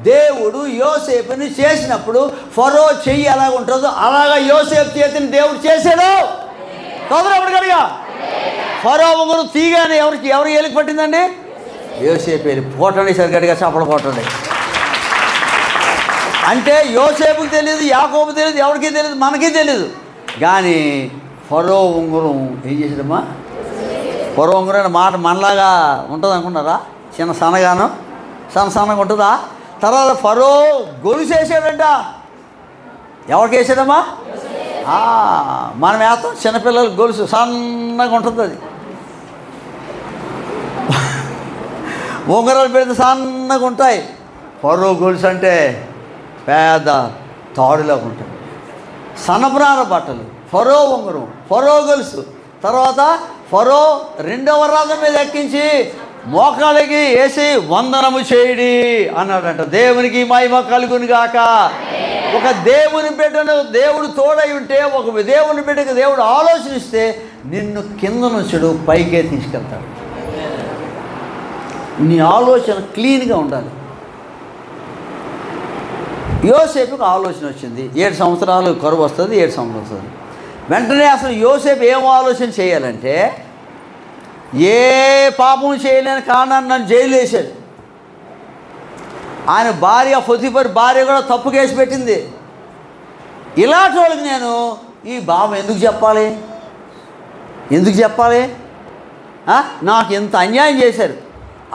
దేవుడు యోసేపుని చేసినప్పుడు ఫరో చెయ్యి ఎలాగ ఉంటుందో అలాగా యోసేపు చేతిని దేవుడు చేశాడు. తొందరప్పుడు కడిగా ఫరో ఉంగరం తీగానే ఎవరు ఏలికి పట్టిందండి? యోసేపు ఏలి. పోటండి సరిగడిగా చప్పలు పోటండి. అంటే యోసేపుకి తెలియదు, యాకోబు తెలియదు, ఎవరికి తెలియదు, మనకి తెలియదు. కానీ ఫరో ఉంగరం ఏం చేశాడమ్మా? ఫరో ఉంగరం మాట మనలాగా ఉంటుంది అనుకున్నారా? చిన్న సన్నగాను సన్నగా ఉంటుందా? తర్వాత ఫరో గొలుసు వేసాడంట. ఎవరికి వేసాడమ్మా? మనం వేస్తాం చిన్నపిల్లలు గొలుసు సన్నగా ఉంటుంది. అది ఉంగరాలు పెడితే సన్నగా ఉంటాయి. ఫరో గొలుసు అంటే పెద్ద తాడులాగా ఉంటుంది. సన్నపురాల బట్టలు, ఫరో ఉంగరం, ఫరో గొలుసు. తర్వాత ఫరో రెండవ రథం మీద ఎక్కించి మోకాళ్ళకి వేసి వందనము చేయడి అన్నాడంట. దేవునికి మహిమ కలుగును గాక. ఒక దేవుని బిడ్డను దేవుడు తోడై ఉంటే, ఒక దేవుని బిడ్డకు దేవుడు ఆలోచనిస్తే నిన్ను కింద నుంచడు పైకే తీసుకెళ్తాడు. నీ ఆలోచన క్లీన్గా ఉండాలి. యోసేపుకు ఆలోచన వచ్చింది. 7 సంవత్సరాలు కరువు వస్తుంది, 7 సంవత్సరాలు వస్తుంది. వెంటనే అసలు యోసేపు ఏం ఆలోచన చేయాలంటే, ఏ పాపం చేయలేని కారణాన్ని నన్ను జైలు వేశాడు. ఆయన భార్య పొతిఫర్ భార్య కూడా తప్పు కేసు పెట్టింది. ఇలాంటి వాళ్ళకి నేను ఈ బాబు ఎందుకు చెప్పాలి? నాకు ఎంత అన్యాయం చేశారు,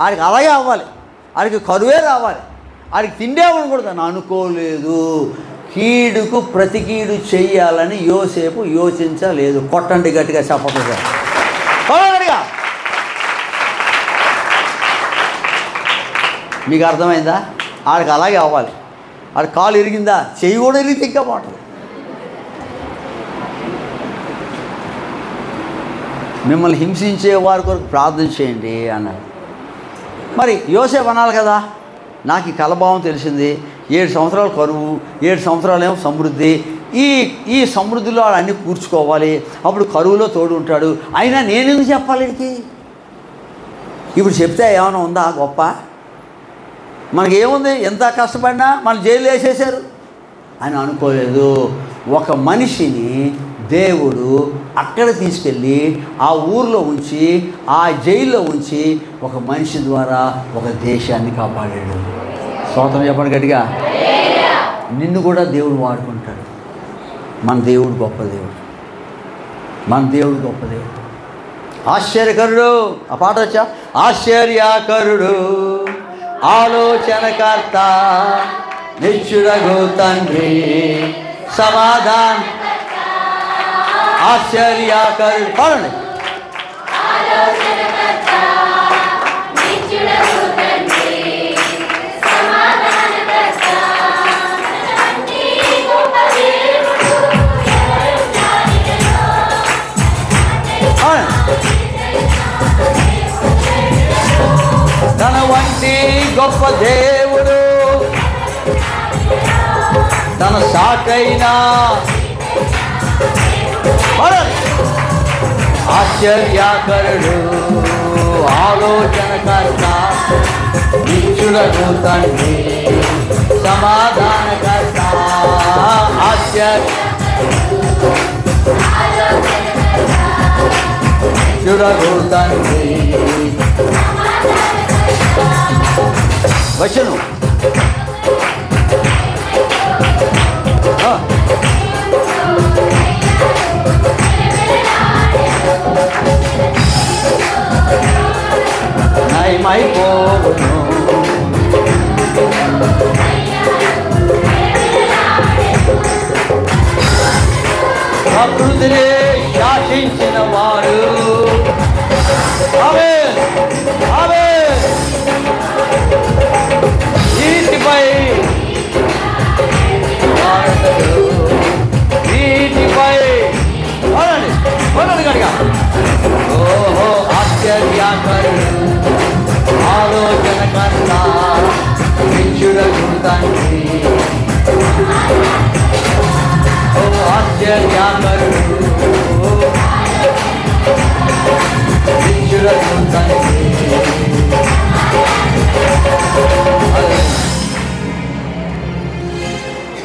ఆడికి అలాగే అవ్వాలి, ఆడికి కరువే రావాలి, ఆడికి తిండే ఉండకూడదు అని అనుకోలేదు. కీడుకు ప్రతి కీడు చెయ్యాలని యోసేపు యోచించలేదు. కొట్టండి గట్టిగా, చెప్పకుండా గట్టిగా. మీకు అర్థమైందా? ఆడికి అలాగే అవ్వాలి. ఆడి కాలు ఇరిగిందా, చెయ్యి కూడా ఇరిగితే ఇంకా బాగుంటుంది. మిమ్మల్ని హింసించే వారి కొరకు ప్రార్థన చేయండి అన్నారు. మరి యోసేపు అనాలి కదా, నాకు ఈ కలభావం తెలిసింది, 7 సంవత్సరాలు కరువు, 7 సంవత్సరాలు ఏమో సమృద్ధి, ఈ సమృద్ధిలో అన్నీ కూర్చుకోవాలి, అప్పుడు కరువులో తోడు ఉంటాడు. అయినా నేను ఎందుకు చెప్పాలి వీడికి? ఇప్పుడు చెప్తే ఏమైనా ఉందా గొప్ప? మనకేముంది, ఎంత కష్టపడినా మన జైలు వేసేశారు అని అనుకోలేదు. ఒక మనిషిని దేవుడు అక్కడ తీసుకెళ్ళి ఆ ఊర్లో ఉంచి, ఆ జైల్లో ఉంచి, ఒక మనిషి ద్వారా ఒక దేశాన్ని కాపాడాడు. స్తోత్రం చెప్పండి గట్టిగా. నిన్ను కూడా దేవుడు వాడుకుంటాడు. మన దేవుడు గొప్ప దేవుడు. ఆశ్చర్యకరుడు. ఆ పాట వచ్చా? ఆశ్చర్యకరుడు, ఆలోచనకర్త, నిత్యుడగు తండ్రి, సమాధాన. ఆశ్చర్యకరుడు పాడండి. తన వంటి గొప్ప దేవుడు, తన సాకైనా. ఆశ్చర్యకరుడు, ఆలోచనకర్త, నిత్యులకు తండ్రి, సమాధానకర్త, నిత్యులకు తండ్రి. వచనం నయమైపోవును, ప్రకృతిని శాసించిన వాడు నీటిపై గడిగా ఓహో ఆశ్చర్యకరుడు, ఆలోచనకర్త, నిత్యుడగు తండ్రి, ఓ ఆశ్చర్యకరుడు, నిత్యుడగు తండ్రి.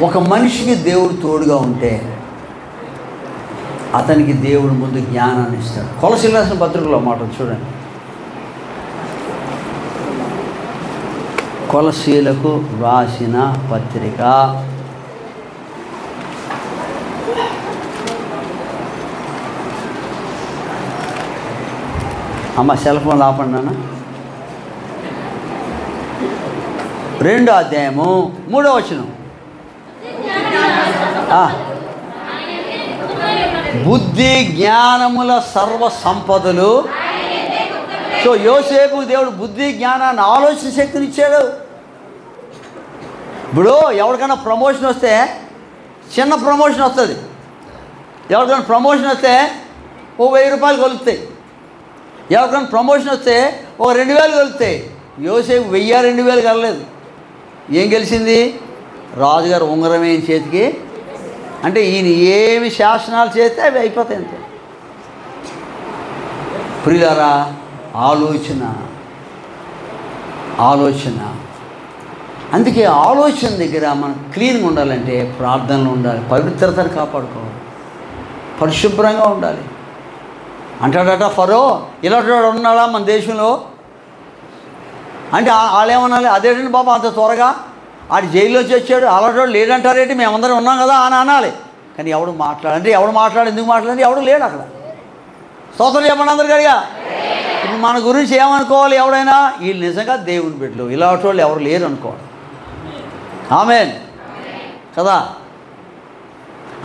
ఒక మనిషికి దేవుడు తోడుగా ఉంటే అతనికి దేవుడు ముందు జ్ఞానాన్ని ఇస్తాడు. కొలసీలు రాసిన పత్రికలో మాట చూడండి. కొలసీలకు రాసిన పత్రిక అమ్మ సెల్ ఫోన్ ఆపండి నాన్న. 2వ అధ్యాయము 3వ వచనం. బుద్ధి జ్ఞానముల సర్వ సంపదలు. సో యోసేపు దేవుడు బుద్ధి జ్ఞానాన్ని, ఆలోచన శక్తిని ఇచ్చాడు. ఇప్పుడు ఎవరికైనా ప్రమోషన్ వస్తే చిన్న ప్రమోషన్ వస్తుంది, ఎవరికైనా ప్రమోషన్ వస్తే ఓ 1000 రూపాయలు కలుగుతాయి, ఎవరికైనా ప్రమోషన్ వస్తే ఓ 2000 కలుగుతాయి. యోసేపు 1000-2000 కలలేదు. ఏం గెలిచింది? రాజుగారు ఉంగరమే చేతికి. అంటే ఈయన ఏమి శాసనాలు చేస్తే అవి అయిపోతాయి అంతే. ప్రియులారా, ఆలోచన అందుకే ఆలోచన దగ్గర మనం క్లీన్గా ఉండాలంటే ప్రార్థనలు ఉండాలి, పవిత్రతను కాపాడుకోవాలి, పరిశుభ్రంగా ఉండాలి. అంటాడట ఫరో, ఇలాంటి వాడు ఉన్నాడా మన దేశంలో అంటే వాళ్ళు ఏమనాలి? అదేంటండి బాబా అంత త్వరగా ఆడు జైల్లోకి వచ్చాడు, అలాంటి లేడంటారేంటి, మేమందరం ఉన్నాం కదా అని అనాలి. కానీ ఎవడు మాట్లాడంటే ఎవడు ఎందుకు మాట్లాడంటే ఎవడు లేడు అక్కడ. స్తోత్రం చెప్పండి అందరు గడిగా. ఇప్పుడు మన గురించి ఏమనుకోవాలి? ఎవడైనా వీళ్ళు నిజంగా దేవుని బిడ్డలు, ఇలాంటి వాళ్ళు ఎవరు లేరు అనుకోవాలి. ఆమేన్ కదా.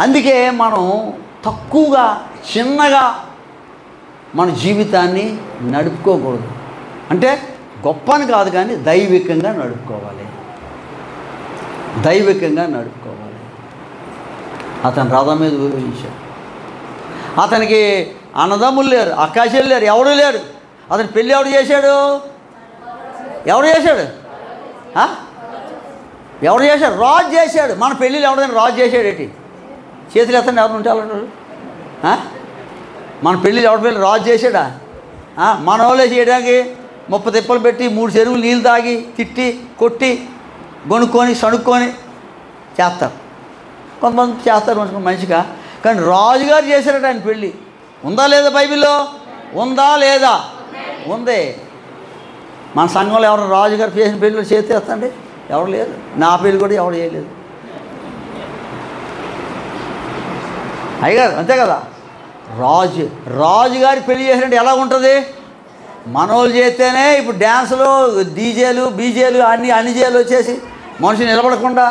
అందుకే మనం తక్కువగా చిన్నగా మన జీవితాన్ని నడుపుకోకూడదు. అంటే గొప్పని కాదు కానీ దైవికంగా నడుపుకోవాలి. అతను రథం మీద ఊరేగించాడు. అతనికి అన్నదమ్ములు లేరు, అక్కాచెల్లు లేరు, ఎవరు లేరు. అతని పెళ్ళి ఎవడు చేశాడు? ఎవరు చేశాడు? రాజు చేశాడు. మన పెళ్ళిళ్ళు ఎవడైనా రాజు చేశాడు ఏంటి? చేతులు ఎత్తండి ఎవరు ఉంటే అలాంటి. మన పెళ్ళిళ్ళు ఎవరి పెళ్ళి రాజు చేశాడా? మన వాళ్ళే చేయడానికి 30 తిప్పలు పెట్టి 3 చెరువులు నీళ్ళు తాగి తిట్టి కొట్టి గొనుక్కొని సణుక్కొని చేస్తారు. కొంతమంది చేస్తారు మంచిగా. కానీ రాజుగారు చేశారట ఆయన పెళ్ళి. ఉందా లేదా బైబిల్లో? ఉందా లేదా? ఉంది. మన సంఘంలో ఎవరు రాజుగారు చేసిన పెళ్ళిలో చేస్తేస్తండి? ఎవరు లేరు. నా పెళ్ళి కూడా ఎవరు చేయలేదు. అయ్యగారు అంతే కదా. రాజుగారి పెళ్లి చేసినట్టు ఎలా ఉంటుంది? మనోళ్ళు చేస్తేనే ఇప్పుడు డ్యాన్సులు డీజేలు బీజేలు అన్ని జేలు వచ్చేసి మనిషి నిలబడకుండా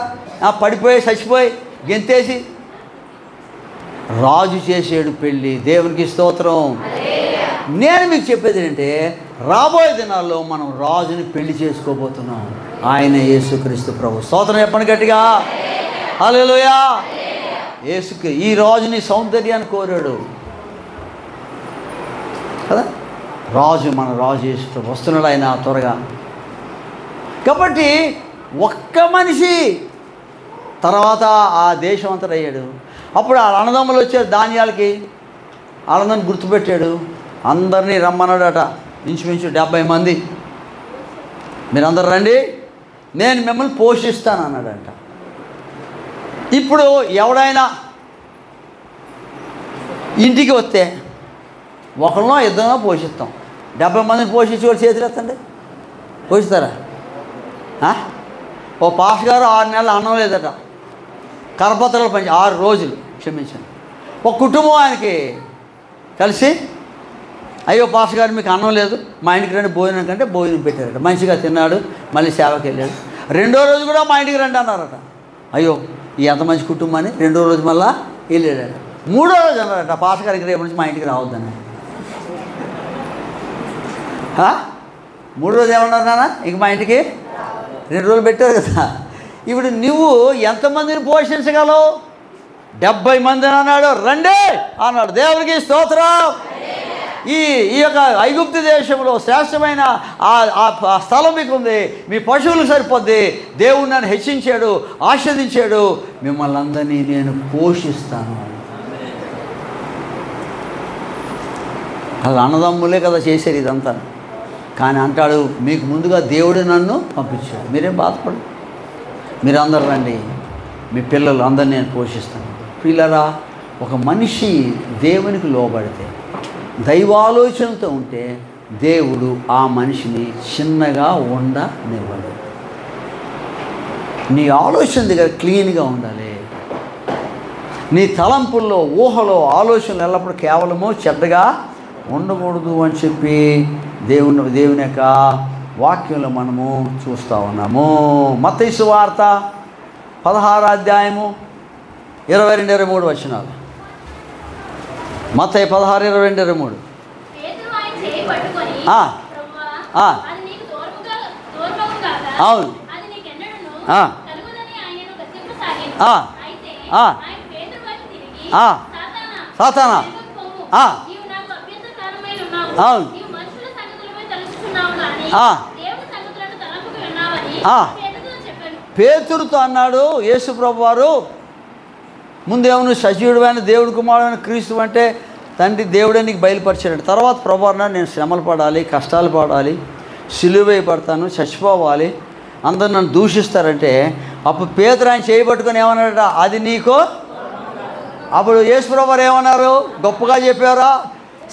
పడిపోయి చచ్చిపోయి గెంతేసి రాజు చేసేడు పెళ్ళి. దేవునికి స్తోత్రం. నేను మీకు చెప్పేది ఏంటంటే రాబోయే దినాల్లో మనం రాజుని పెళ్లి చేసుకోబోతున్నాం. ఆయన యేసుక్రీస్తు ప్రభు. స్తోత్రం చెప్పండి గట్టిగా. హల్లెలూయా. యేసుకి ఈ రాజుని సౌందర్యాన్ని కోరాడు కదా. మన రాజు యేసు వస్తున్నాడు ఆయన త్వరగా. కాబట్టి ఒక్క మనిషి తర్వాత ఆ దేశం అంతా అయ్యాడు. అప్పుడు ఆ అన్నదమ్ములు వచ్చారు ధాన్యాలకి. అన్నదమ్ముని గుర్తుపెట్టాడు, అందరినీ రమ్మన్నాడట. ఇంచుమించు 70 మంది, మీరందరూ రండి, నేను మిమ్మల్ని పోషిస్తాను అన్నాడంట. ఇప్పుడు ఎవడైనా ఇంటికి వస్తే ఒకరినో ఇద్దరినో పోషిస్తాం. 70 మందిని పోషించి వాళ్ళు చేతులు ఎత్తండి, పోషిస్తారా? ఓ పాస్ గారు 6 నెలలు అన్నం లేదట, కరపత్రాలు పంచి 6 రోజులు, క్షమించండి. ఒక కుటుంబం ఆయనకి కలిసి, అయ్యో పాస్ గారు మీకు అన్నం లేదు, మా ఇంటికి రండి భోజనం కంటే భోజనం పెట్టారట. మంచిగా తిన్నాడు, మళ్ళీ సేవకి వెళ్ళాడు. 2వ రోజు కూడా మా ఇంటికి రండి అన్నారట. అయ్యో ఈ ఎంత మంచి కుటుంబాన్ని 2వ రోజు మళ్ళా వెళ్ళాడట. 3వ రోజు అన్నారట, పాస్ గారికి రేపు నుంచి మా ఇంటికి రావద్దని. 3వ రోజు ఏమన్నారు నాన్న, ఇంక మా ఇంటికి 2 రోజులు పెట్టారు కదా. ఇప్పుడు నువ్వు ఎంతమందిని పోషించగలవు? 70 మందిని అన్నాడు, రండి అన్నాడు. దేవునికి స్తోత్రం. ఈ యొక్క ఐగుప్తు దేశంలో శ్రేష్టమైన ఆ స్థలం మీకు ఉంది, మీ పశువులకు సరిపోద్ది. దేవుడు నన్ను హెచ్చించాడు, ఆస్వాదించాడు, మిమ్మల్ని అందరినీ నేను పోషిస్తాను. అలా అన్నదమ్ములే కదా చేశారు ఇదంతా. కానీ అంటాడు, మీకు ముందుగా దేవుడు నన్ను పంపించాడు, మీరేం బాధపడు, మీరందరూ రండి, మీ పిల్లలు అందరినీ నేను పోషిస్తాను. పిల్లరా, ఒక మనిషి దేవునికి లోబడితే, దైవాలోచనతో ఉంటే, దేవుడు ఆ మనిషిని చిన్నగా ఉండనివ్వడు. నీ ఆలోచన దగ్గర క్లీన్గా ఉండాలి. నీ తలంపుల్లో, ఊహలో, ఆలోచనలు ఎల్లప్పుడూ కేవలము చెడ్డగా ఉండకూడదు అని చెప్పి దేవుని యొక్క వాక్యంలో మనము చూస్తూ ఉన్నాము. మత్తయి సువార్త 16వ అధ్యాయము 22-23 వచనాలు. మత్తయి 16:22-23. అవును. సాతానా, అవును, పేతురుతో అన్నాడు యేసు ప్రభువారు, ముందేమో సజీవుడైన దేవుడి కుమారుడైన క్రీస్తు అంటే తండ్రి దేవుడే నీకు బయలుపరిచాడు. తర్వాత ప్రభువు అన్నాడు, నేను శ్రమలు పడాలి, కష్టాలు పడాలి, సిలువ వేయబడతాను, చచ్చిపోవాలి, అందరు నన్ను దూషిస్తారంటే, అప్పుడు పేతురు ఆయన చేయబట్టుకొని ఏమన్నాడట, అది నీకు. అప్పుడు యేసు ప్రభువారు ఏమన్నారు, గొప్పగా చెప్పారా,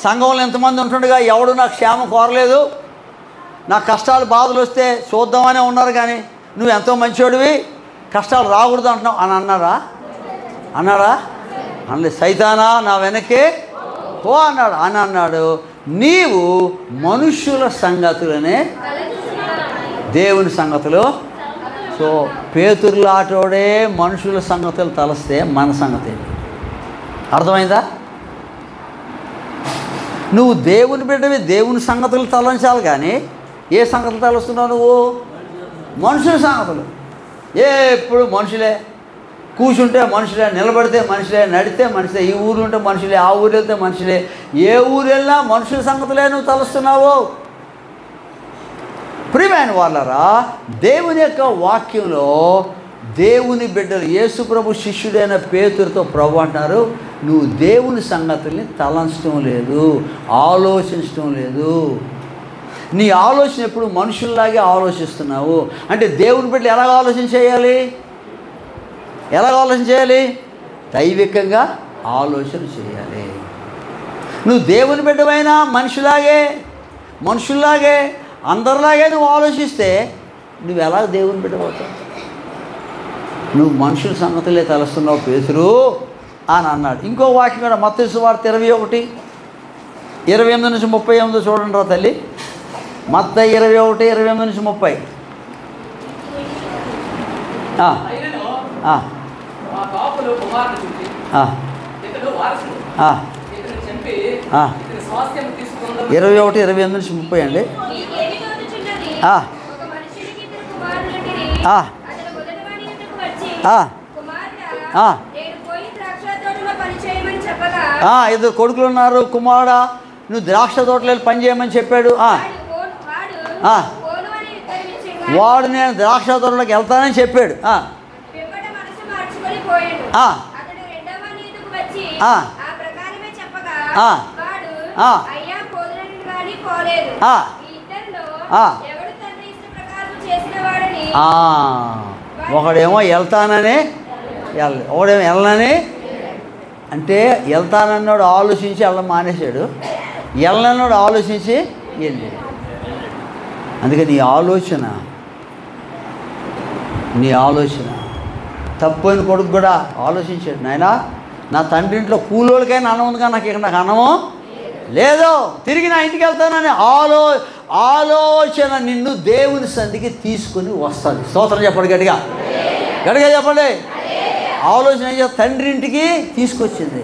సంఘంలో ఎంతమంది ఉంటుండగా ఎవడు నాకు క్షేమం కోరలేదు, నాకు కష్టాలు బాధలు వస్తే చూద్దామనే ఉన్నారు, కానీ నువ్వు ఎంతో మంచివాడివి, కష్టాలు రాకూడదు అంటున్నావు అని అన్నాడా? అనలేదు. సైతానా నా వెనకే పో అన్నాడు. అని అన్నాడు, నీవు మనుష్యుల సంగతులనే దేవుని సంగతులు. సో పేతురులాటోడే మనుషుల సంగతులు తలస్తే మన సంగతి అర్థమైందా? నువ్వు దేవుని బిడ్డవి, దేవుని సంగతులు తలంచాలి, కానీ ఏ సంగతులు తలుస్తున్నావు నువ్వు? మనుషుల సంగతులు. ఎప్పుడు మనుషులే, కూర్చుంటే మనుషులే, నిలబడితే మనుషులే, నడితే మనుషులే, ఈ ఊరు ఉంటే మనుషులే, ఆ ఊరు వెళ్తే మనుషులే, ఏ ఊరు వెళ్ళినా మనుషుల సంగతులే నువ్వు తలుస్తున్నావు. ప్రియమైన వాళ్ళరా, దేవుని యొక్క వాక్యంలో దేవుని బిడ్డలు, యేసు ప్రభు శిష్యుడైన పేతురుతో ప్రభు అంటారు, నువ్వు దేవుని సంగతుల్ని తలంచడం లేదు, ఆలోచించడం లేదు. నీ ఆలోచన ఎప్పుడు మనుషుల్లాగే ఆలోచిస్తున్నావు. అంటే దేవుని బిడ్డలు ఎలాగ ఆలోచన చేయాలి? దైవికంగా ఆలోచన చేయాలి. నువ్వు దేవుని బిడ్డమైనా మనుషుల్లాగే అందరిలాగే నువ్వు ఆలోచిస్తే నువ్వు ఎలా దేవుని బిడ్డవుతావు? నువ్వు మనుషుల సంగతులే తలుస్తున్నావు పేతురు అని అన్నాడు. ఇంకో వాక్యం కూడా మత్తయి సువార్త 21:28-30 చూడండి రా తల్లి. మత్తయి 21:28-30. కాపులు కుమారుని చూసి ఇతడు వారసుడు, ఇతను చంపి ఇతని స్వాస్థ్యం తీసుకుందాం. 21:28-30 అండి. ఇద్దరు కొడుకులు ఉన్నారు. కుమారుడా నువ్వు ద్రాక్ష తోటలో పని చేయమని చెప్పాడు. వాడు నేను ద్రాక్ష తోటలోకి వెళ్తానని చెప్పాడు. ఒకడేమో వెళ్తానని ఒకడేమో వెళ్ళనని, అంటే వెళ్తానన్నాడు ఆలోచించి వెళ్ళ మానేశాడు, వెళ్ళనన్నాడు ఆలోచించి వెళ్ళాడు. అందుకే నీ ఆలోచన తప్పైన కొడుకు కూడా ఆలోచించాడు, నాయనా నా తండ్రి ఇంట్లో కూలోళ్ళకైనా అన్నం ఉంది కానీ నాకు ఇక్కడ నాకు అన్నము లేదు, తిరిగి నా ఇంటికి వెళ్తానని ఆలోచన నిన్ను దేవుని సంధికి తీసుకొని వస్తుంది. స్తోత్రం చెప్పండి, గట్టిగా చెప్పండి. ఆలోచన ఏం చేస్తా, తండ్రి ఇంటికి తీసుకొచ్చింది.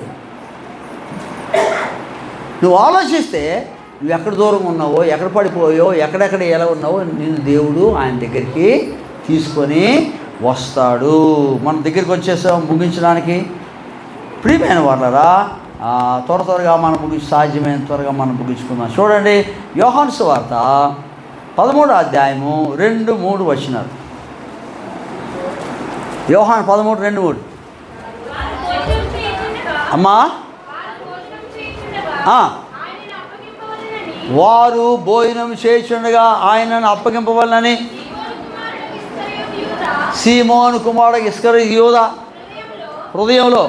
నువ్వు ఆలోచిస్తే నువ్వు ఎక్కడ దూరంగా ఉన్నావో, ఎక్కడ పడిపోయావో, ఎక్కడెక్కడ ఎలా ఉన్నావో నిన్ను దేవుడు ఆయన దగ్గరికి తీసుకొని వస్తాడు. మన దగ్గరికి వచ్చేసాం ముగించడానికి. ప్రియమైన వాళ్ళరా, త్వరగా మనం సాధ్యమైన త్వరగా మనం ముగించుకుందాం. చూడండి, యోహాను సువార్త 13వ అధ్యాయము 2-3 వచనాలు. యోహాను 13:2-3. అమ్మా, వారు భోజనం చేయుచుండగా ఆయనను అప్పగింపవలనని సీమోను కుమారుడు ఇస్కరియోతు యూదా హృదయంలో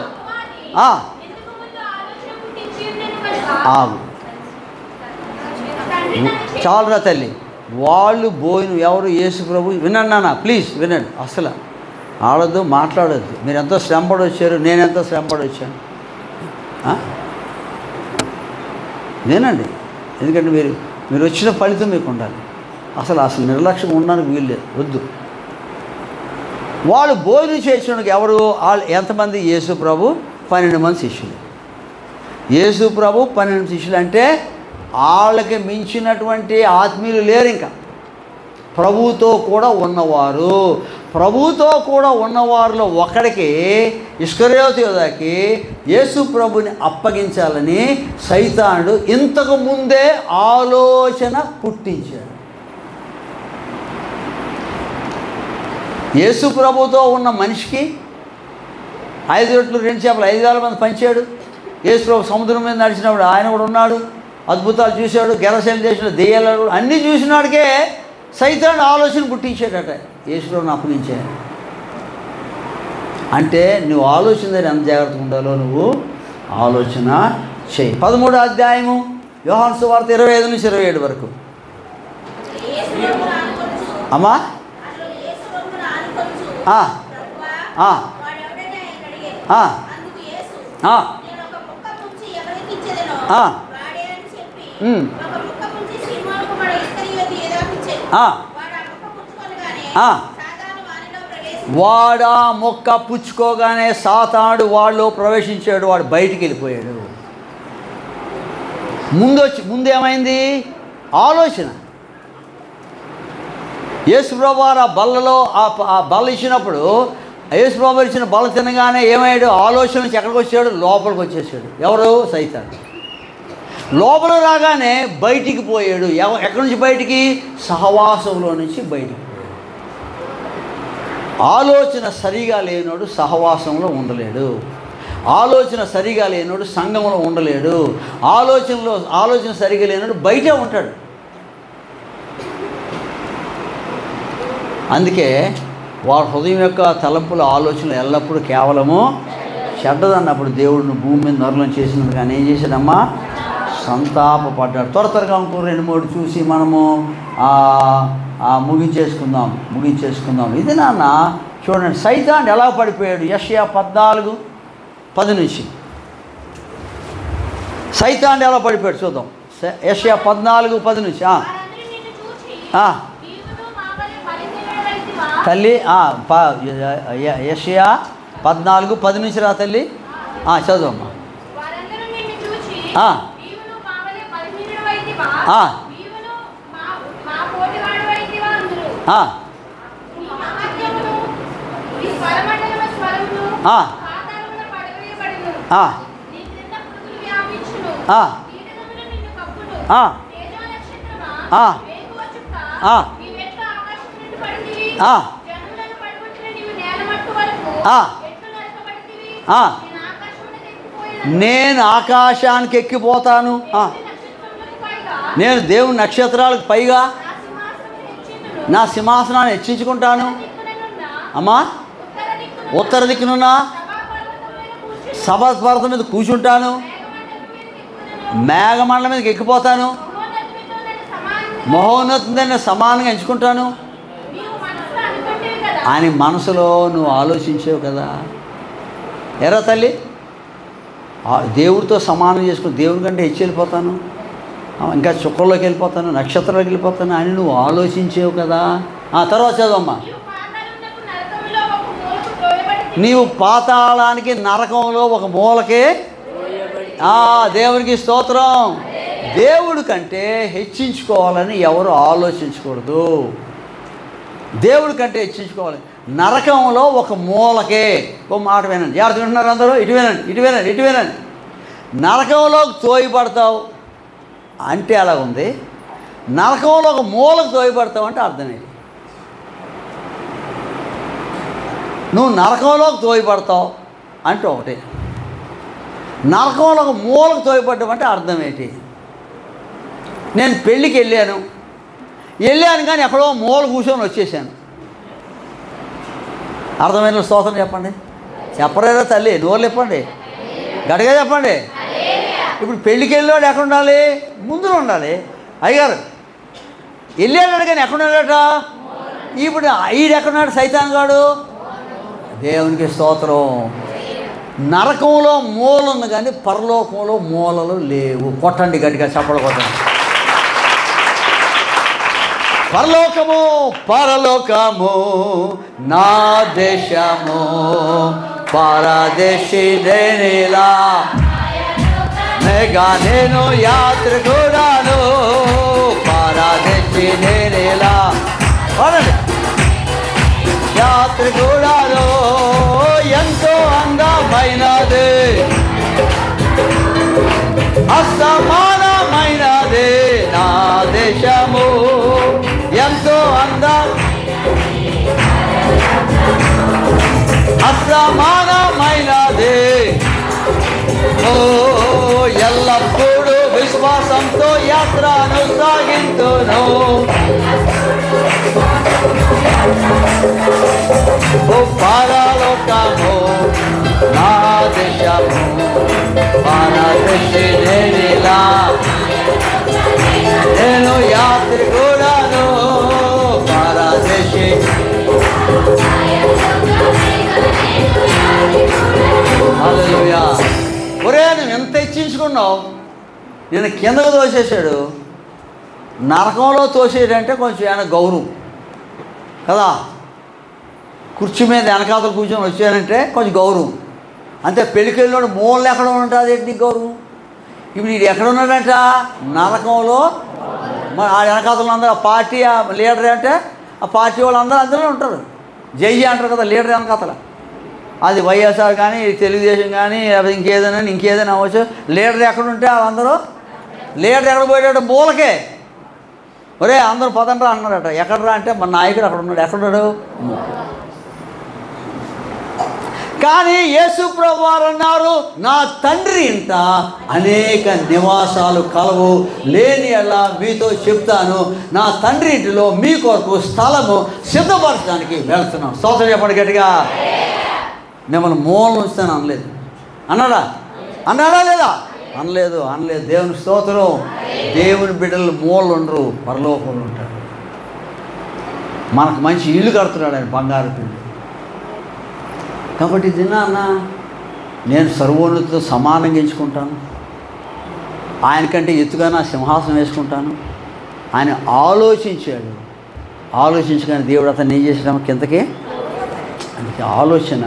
ఆగు. చాలురా తల్లి, వాళ్ళు భోజనం ఎవరు? యేసు ప్రభు. వినండి నాన్న, ప్లీజ్ వినండి. అసలు ఆడద్దు, మాట్లాడద్దు. మీరు ఎంతో శ్రమపడి వచ్చారు, నేను ఎంతో శ్రమపడి వచ్చాను. నేనండి, ఎందుకంటే మీరు వచ్చిన ఫలితం మీకు ఉండాలి. అసలు నిర్లక్ష్యం ఉండడానికి వీల్లేదు, వద్దు. వాళ్ళు భోజనం చేసినందుకు ఎవరు? వాళ్ళు ఎంతమంది? యేసు ప్రభు 12 మంది శిష్యులు. యేసు ప్రభు 12 శిష్యులు అంటే వాళ్ళకి మించినటువంటి ఆత్మీయులు లేరు. ఇంకా ప్రభువుతో కూడా ఉన్నవారు. ప్రభువుతో కూడా ఉన్నవారిలో ఒకడికి, ఇస్కరియోతు యూదాకి యేసు ప్రభుని అప్పగించాలని సైతానుడు ఇంతకు ముందే ఆలోచన పుట్టించాడు. యేసు ప్రభుతో ఉన్న మనిషికి 5 రొట్టెలు 2 చేపలు 5,000 మంది పంచాడు. యేసు ప్రభు సముద్రం మీద నడిచినప్పుడు ఆయన కూడా ఉన్నాడు, అద్భుతాలు చూశాడు, గెరసేలు చేసిన దెయ్యాలు అన్నీ చూసినాడికే సైతాను ఆలోచన పుట్టించాడట యేసు ప్రభుని అప్పగించాడు. అంటే నువ్వు ఆలోచన దగ్గర ఎంత జాగ్రత్తగా ఉండాలో నువ్వు ఆలోచన చేయి. 13వ అధ్యాయము యోహాను సువార్త 25-27 వరకు. అమ్మా, వాడా మొక్క పుచ్చుకోగానే సాతానుడు వాడిలో ప్రవేశించాడు, వాడు బయటికి వెళ్ళిపోయాడు. ముందేమైంది? ఆలోచన. యేసు ప్రభు ఆ బల్లలో ఆ బల్ల ఇచ్చినప్పుడు యేసు ప్రభు ఇచ్చిన బల్ల తినగానే ఏమయ్యాడు? ఆలోచన నుంచి ఎక్కడికి వచ్చాడు? లోపలికి వచ్చేసాడు. ఎవరు? సైతాను. లోపల రాగానే బయటికి పోయాడు. ఎక్కడి నుంచి బయటికి? సహవాసంలో నుంచి బయటికి పోయాడు. ఆలోచన సరిగా లేనోడు సహవాసంలో ఉండలేడు. ఆలోచన సరిగా లేనోడు సంఘంలో ఉండలేడు. ఆలోచన సరిగా లేనోడు బయటే ఉంటాడు. అందుకే వారి హృదయం యొక్క తలంపుల ఆలోచనలు ఎల్లప్పుడూ కేవలము చెడ్డదన్నప్పుడు దేవుడిని భూమి మీద నరులను చేసినందుకు కానీ ఏం చేశాడమ్మా? సంతాపపడ్డాడు. త్వరగా ఇంకో 2-3 చూసి మనము ముగించేసుకుందాం. ఇది నాన్న చూడండి, సైతాను ఎలా పడిపోయాడు. యెషయా 14:10 నుంచి సైతాను ఎలా పడిపోయాడు చూద్దాం. యెషయా 14:10 నుంచి. తల్లి యెషయా 14:10 నుంచి రా తల్లి, చదువమ్మా. నేను ఆకాశానికి ఎక్కిపోతాను. నేను దేవుని నక్షత్రాలకు పైగా నా సింహాసనాన్ని హెచ్చించుకుంటాను. అమ్మా, ఉత్తర దిక్కునున్న సభాపర్వతం మీద కూర్చుంటాను, మేఘమండలం మీదకి ఎక్కిపోతాను, మహోన్నతుడైన సమానంగా ఎంచుకుంటాను అని మనసులో నువ్వు ఆలోచించావు కదా. ఎరా తల్లి, దేవుడితో సమానం చేసుకుని దేవుని కంటే హెచ్చి వెళ్ళిపోతాను, ఇంకా చుక్కల్లోకి వెళ్ళిపోతాను, నక్షత్రాలకు వెళ్ళిపోతాను అని నువ్వు ఆలోచించావు కదా. తర్వాత చదవమ్మా. నీవు పాతాళానికి నరకంలో ఒక మూలకే. దేవునికి స్తోత్రం. దేవుడి కంటే హెచ్చించుకోవాలని ఎవరు ఆలోచించకూడదు. దేవుడి కంటే హెచ్చించుకోవాలి. నరకంలో ఒక మూలకే. ఒక మాట వినండి, ఎవరు వింటున్నారు అందరూ? ఇటు వినండి, ఇటు వినండి, ఇటు వినండి. నరకంలోకి తోయబడతావు అంటే అలా ఉంది. నరకంలో ఒక మూలకు తోయబడతావు అంటే అర్థమేంటి? నువ్వు నరకంలోకి తోయబడతావు అంటే ఒకటి, నరకంలో ఒక మూలకు తోయబడ్డం అంటే అర్థం ఏంటి? నేను పెళ్ళికి వెళ్ళాను కానీ ఎక్కడో మూల కూర్చొని వచ్చేసాను. అర్థమైన స్తోత్రం చెప్పండి. చెప్పలేదా తల్లి? నోరు చెప్పండి, గట్టిగా చెప్పండి. ఇప్పుడు పెళ్ళికి వెళ్ళాడు ఎక్కడ ఉండాలి? ముందులో ఉండాలి. అయ్యారు వెళ్ళాడు కానీ ఎక్కడ ఉన్నాడట? ఇప్పుడు ఈడు ఎక్కడున్నాడు? సైతాన్ గాడు. దేవునికి స్తోత్రం. నరకంలో మూల ఉంది కానీ పరలోకంలో మూలలు లేవు. కొట్టండి గట్టిగా, చప్పలు కొట్టండి. పరలోకము పరలోకము నా దేశము పరదేశి దేనిలా మెగా నేను యాత్రికుడాను పరదేశి దేనిలా యాత్రికుడాను ఎంతో అందమైనది అసమానమైనది నా దేశము ఎంతో అసమానమైనది. ఓ ఎల్లప్పుడూ విశ్వాసంతో యాత్రను సాగింతును. ఓ పరలోకము నా దేశము పరదేశి నేనిలా నేను యాత్రికుడాను పరదేశి. హల్లెలూయా. ఒరే నువ్వు ఎంత హెచ్చించుకున్నావు, నేను కిందకు తోసేసాడు. నరకంలో తోసేటంటే కొంచెం ఏమైనా గౌరవం కదా. కుర్చీ మీద వెనకాతలు కూర్చొని వచ్చానంటే కొంచెం గౌరవం అంతే. పెళ్ళికి వెళ్ళినోడు మూలలో ఎక్కడ ఉంటుంది ఏంటి గౌరవం? ఇప్పుడు వీడు ఎక్కడ ఉన్నాడంట? నరకంలో. మరి ఆ వెనకాతలు అందరూ ఆ పార్టీ లీడర్ అంటే ఆ పార్టీ వాళ్ళు అందరూ ఉంటారు. జై అంటారు కదా లీడర్ వెనకాతల. అది వైఎస్ఆర్ కానీ తెలుగుదేశం కానీ ఇంకేదైనా అవ్వచ్చు. లీడర్ ఎక్కడుంటే వాళ్ళందరూ లీడర్ ఎక్కడ పోయాడు? మూలకే. ఒరే అందరూ పదండ్రా అన్నారట. ఎక్కడరా అంటే మన నాయకుడు అక్కడ ఉన్నాడు. ఎక్కడున్నాడు? కానీ యేసు ప్రభువారు అన్నారు, నా తండ్రి ఇంట అనేక నివాసాలు కలవు, లేని అలా మీతో చెప్తాను. నా తండ్రి ఇంటిలో మీ కొరకు స్థలము సిద్ధపరచడానికి వెళ్తున్నాను. స్తోత్రం చెప్పండి గట్టిగా. మిమ్మల్ని మూలను ఉంచుతాను అనలేదు. అన్నాడా లేదా? అనలేదు. దేవుని స్తోత్రం. దేవుని బిడ్డలు మూలలు ఉండరు, పరలోకంలో ఉంటారు. మనకు మంచి ఇల్లు కడుతున్నాడు ఆయన, బంగారు పిల్లి. కాబట్టి దినాన్న నేను సర్వోన్నతితో సమానంగా ఎంచుకుంటాను. ఆయనకంటే ఎత్తుగా నా సింహాసనం వేసుకుంటాను. ఆయన ఆలోచించాడు. ఆలోచించగానే దేవుడు అతను ఏం చేసాడు? కిందకి. అందుకే ఆలోచన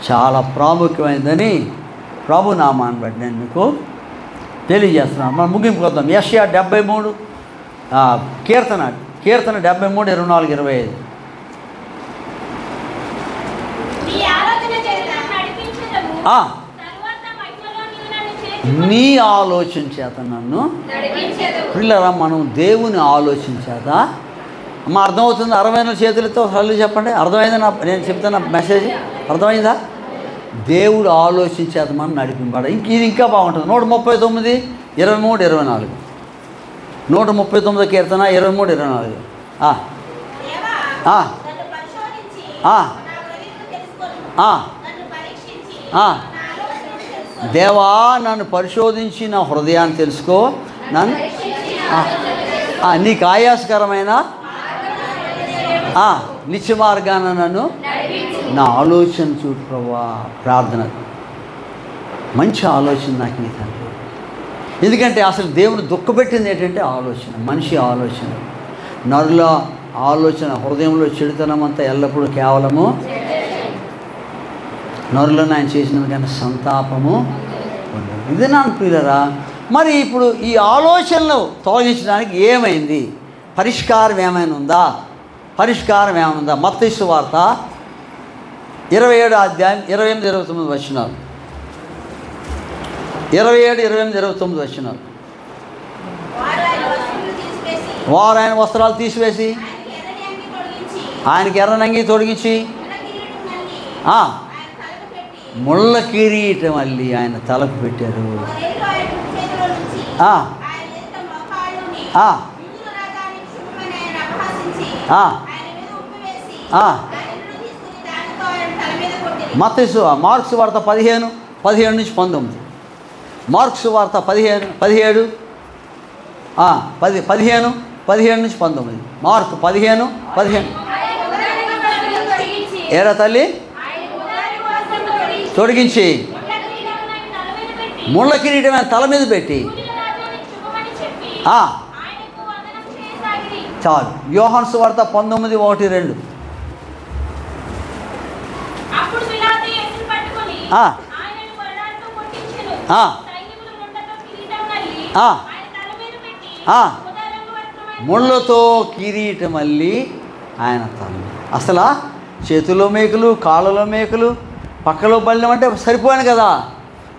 చాలా ప్రాముఖ్యమైనదని ప్రభు నామాన్ని బట్టి నేను మీకు తెలియజేస్తున్నాను. మనం ముగింపు కొద్దాం. యెషయా 73 కీర్తన 73, 24, 25. నీ ఆలోచన చేత నన్ను పిల్లరా. మనం దేవుని ఆలోచన చేత అమ్మ అర్థమవుతుంది. 60 చేతులతో సల్లు చెప్పండి. అర్థమైందా? నేను చెప్తున్న మెసేజ్ అర్థమైందా? దేవుడు ఆలోచించేత మనం నడిపింపడ. ఇది ఇంకా బాగుంటుంది. 139, 23, 24. 139 కీర్తన 23, 24. దేవా నన్ను పరిశోధించి నా హృదయాన్ని తెలుసుకో, నన్ను నీకు ఆయాసకరమైన నిత్య మార్గాన నన్ను నా ఆలోచన చూడు ప్రభువా. ప్రార్థన, మంచి ఆలోచన నాకు నీ తండ్రి. ఎందుకంటే అసలు దేవుని దుఃఖపెట్టింది ఏంటంటే ఆలోచన, మనిషి ఆలోచన, నరుల ఆలోచన, హృదయంలో చెడుతనం అంతా ఎల్లప్పుడూ కేవలము నరులను ఆయన చేసినందుకన్నా సంతాపము ఉండదు. ఇది నా ప్రియులరా. మరి ఇప్పుడు ఈ ఆలోచనలు తొలగించడానికి ఏమైంది? పరిష్కారం ఏమైనా ఉందా? పరిష్కారం ఏమైనా ఉందా? మత్తయి సువార్త 27 అధ్యాయం 28, 29 వచనాలు. 27, 28, 29 వచనాలు. వారు ఆయన వస్త్రాలు తీసివేసి ఆయనకి ఎర్రనంగి తొడిగించి ముళ్ళ కిరీటం మళ్ళీ ఆయన తలకు పెట్టారు. మత్తయి మార్కు సువార్త 15, 17 నుంచి 19. మార్కు సువార్త 15, 17, 17 నుంచి 19. మార్కు 15, 15. ఏరా తల్లి తొడిగించి ముళ్ళ కిరీటం తల మీద పెట్టి చాలు. యోహాను సువార్త 19, 1, 2. ముళ్ళతో కిరీటం మళ్ళీ ఆయన తల. అసలు చేతుల్లో మేకులు, కాళ్ళలో మేకులు, పక్కలో బళ్ళం అంటే సరిపోయాను కదా,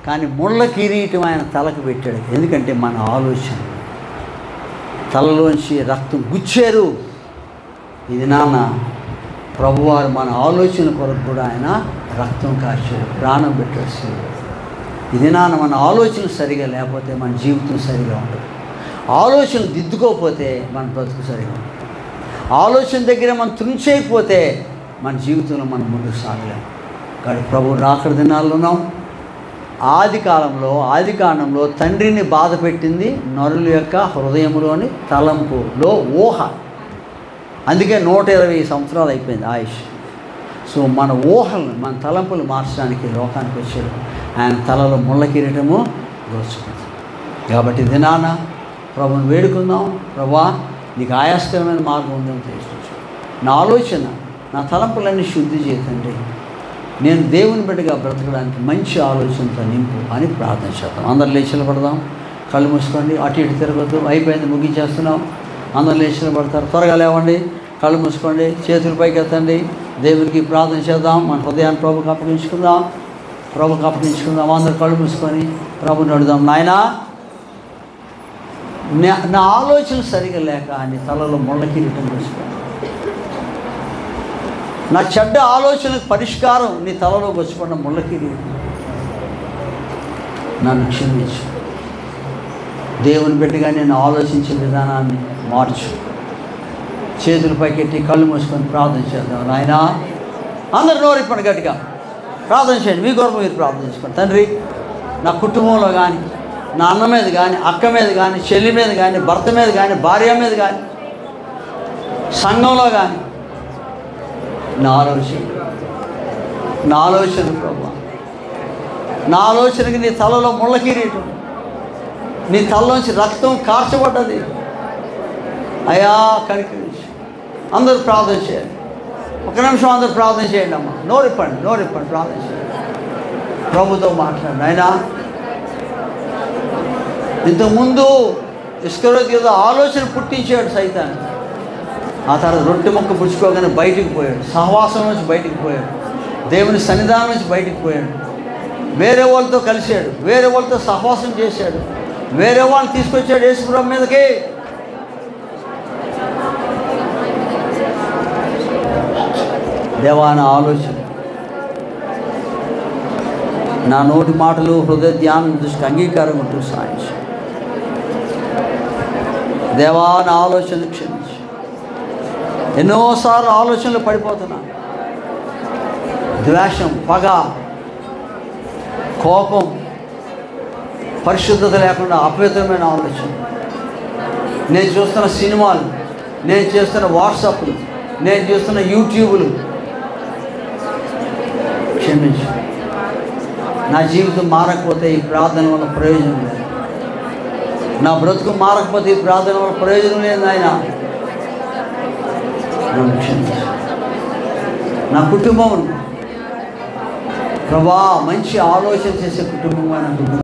కానీ ముళ్ళ కిరీటం ఆయన తలకు పెట్టాడు. ఎందుకంటే మన ఆలోచన, తలలోంచి రక్తం గుచ్చారు. ఇది నాన్న ప్రభువారు మన ఆలోచన కొరకు కూడా ఆయన రక్తం కాచాడు, ప్రాణం పెట్టాడు. ఇది నాన్న మన ఆలోచన సరిగా లేకపోతే మన జీవితం సరిగా ఉండదు. ఆలోచన దిద్దుకోకపోతే మన బ్రతుకు సరిగా ఉంటుంది. ఆలోచన దగ్గర మనం తుంచైపోతే మన జీవితంలో మనం ముందుకు సాగలేము. కానీ ప్రభు రాకడ దినాల్లో ఉన్నాం. ఆది కాండంలో తండ్రిని బాధ పెట్టింది నరుల యొక్క హృదయంలోని తలంపులో ఊహ. అందుకే 120 సంవత్సరాలు అయిపోయింది ఆయుష్. సో మన ఊహలను, మన తలంపులు మార్చడానికి లోకానికి వచ్చాడు. ఆయన తలలో ముళ్ళ కిరీటము దోచుకుంది. కాబట్టి దినాన ప్రభుని వేడుకుందాం. ప్రభా, నీకు ఆయాస్కరమైన మార్గం ఉందని తెలుసు. నా ఆలోచన, నా తలంపులన్నీ శుద్ధి చేయండి. నేను దేవుని బిడ్డగా బ్రతకడానికి మంచి ఆలోచనతో నింపు అని ప్రార్థన చేద్దాం. అందరు లేచి పడదాం. కళ్ళు మూసుకోండి. అటు ఇటు తిరగద్దు. అయిపోయింది, ముగించేస్తున్నాం. అందరు లేచి పడతారు. త్వరగా లేవండి. కళ్ళు మూసుకోండి. చేతుల పైకి ఎత్తండి. దేవునికి ప్రార్థన చేద్దాం. మన హృదయాన్ని ప్రభుకి అప్పగించుకుందాం. అందరు కళ్ళు మూసుకొని ప్రభుని అడుగుదాం. నాయనా, నా ఆలోచన సరిగా లేక నీ తలలో ముళ్ళ కిరీటం వేసుకో. నా చెడ్డ ఆలోచనకు పరిష్కారం నీ తలలోకి వచ్చిపడిన ముళ్ళ కిరీటం. నన్ను క్షమించు. దేవుని బిడ్డగా నేను ఆలోచించే విధానాన్ని మార్చు. చేతుల పైకెట్టి కళ్ళు మూసుకొని ప్రార్థన చేద్దాం. నాయనా, అందరు నోరు ఇప్పటి గట్టిగా ప్రార్థన చేయండి. మీ కొరకు మీరు ప్రార్థన చేసుకోండి. తండ్రి, నా కుటుంబంలో కానీ, నా అన్న మీద కానీ, అక్క మీద కానీ, చెల్లి మీద కానీ, భర్త మీద కానీ, భార్య మీద కానీ, సంఘంలో కానీ నా ఆలోచన ప్రభా, నా ఆలోచనకి నీ తలలో ముళ్ళ కిరీటం, నీ తలలోంచి రక్తం కార్చబడ్డది. అయ్యా కనికరించి అందరూ ప్రార్థన చేయండి. ఒక నిమిషం అందరూ ప్రార్థన చేయండి. అమ్మా, నోరిప్పండి ప్రార్థన చేయండి. ప్రభుతో మాట్లాడండి. అయినా ఇంతకుముందు ఇస్కరియోతు ఏదో ఆలోచన పుట్టించాడు సైతాన్. ఆ తర్వాత రొట్టె ముక్క పుచ్చుకోగానే బయటికి పోయాడు. సహవాసం నుంచి బయటికి పోయాడు. దేవుని సన్నిధానం నుంచి బయటికి పోయాడు. వేరే వాళ్ళతో కలిశాడు. వేరే వాళ్ళతో సహవాసం చేశాడు. వేరే వాళ్ళని తీసుకొచ్చాడు యేసుప్రభు మీదకి. దేవా, నా ఆలోచన, నా నోటి మాటలు, హృదయ ధ్యానం దృష్టి అంగీకారం ఉంటూ సాయించు. దేవా నా ఆలోచనలు క్షమించు. ఎన్నోసార్లు ఆలోచనలు పడిపోతున్నా. ద్వేషం, పగ, కోపం, పరిశుద్ధత లేకుండా అపవిత్రమైన ఆలోచన. నేను చూస్తున్న సినిమాలు, నేను చేస్తున్న వాట్సాప్లు, నేను చూస్తున్న యూట్యూబ్లు, క్షమించు. నా జీవితం మారకపోతే ఈ ప్రార్థన వల్ల ప్రయోజనం లేదు. నా బ్రతుకు మారకపోతే ఈ ప్రార్థన వల్ల ప్రయోజనం లేదు నాయన. నన్ను క్షమించు. నా కుటుంబం ప్రభా మంచి ఆలోచన చేసే కుటుంబంగా నాకు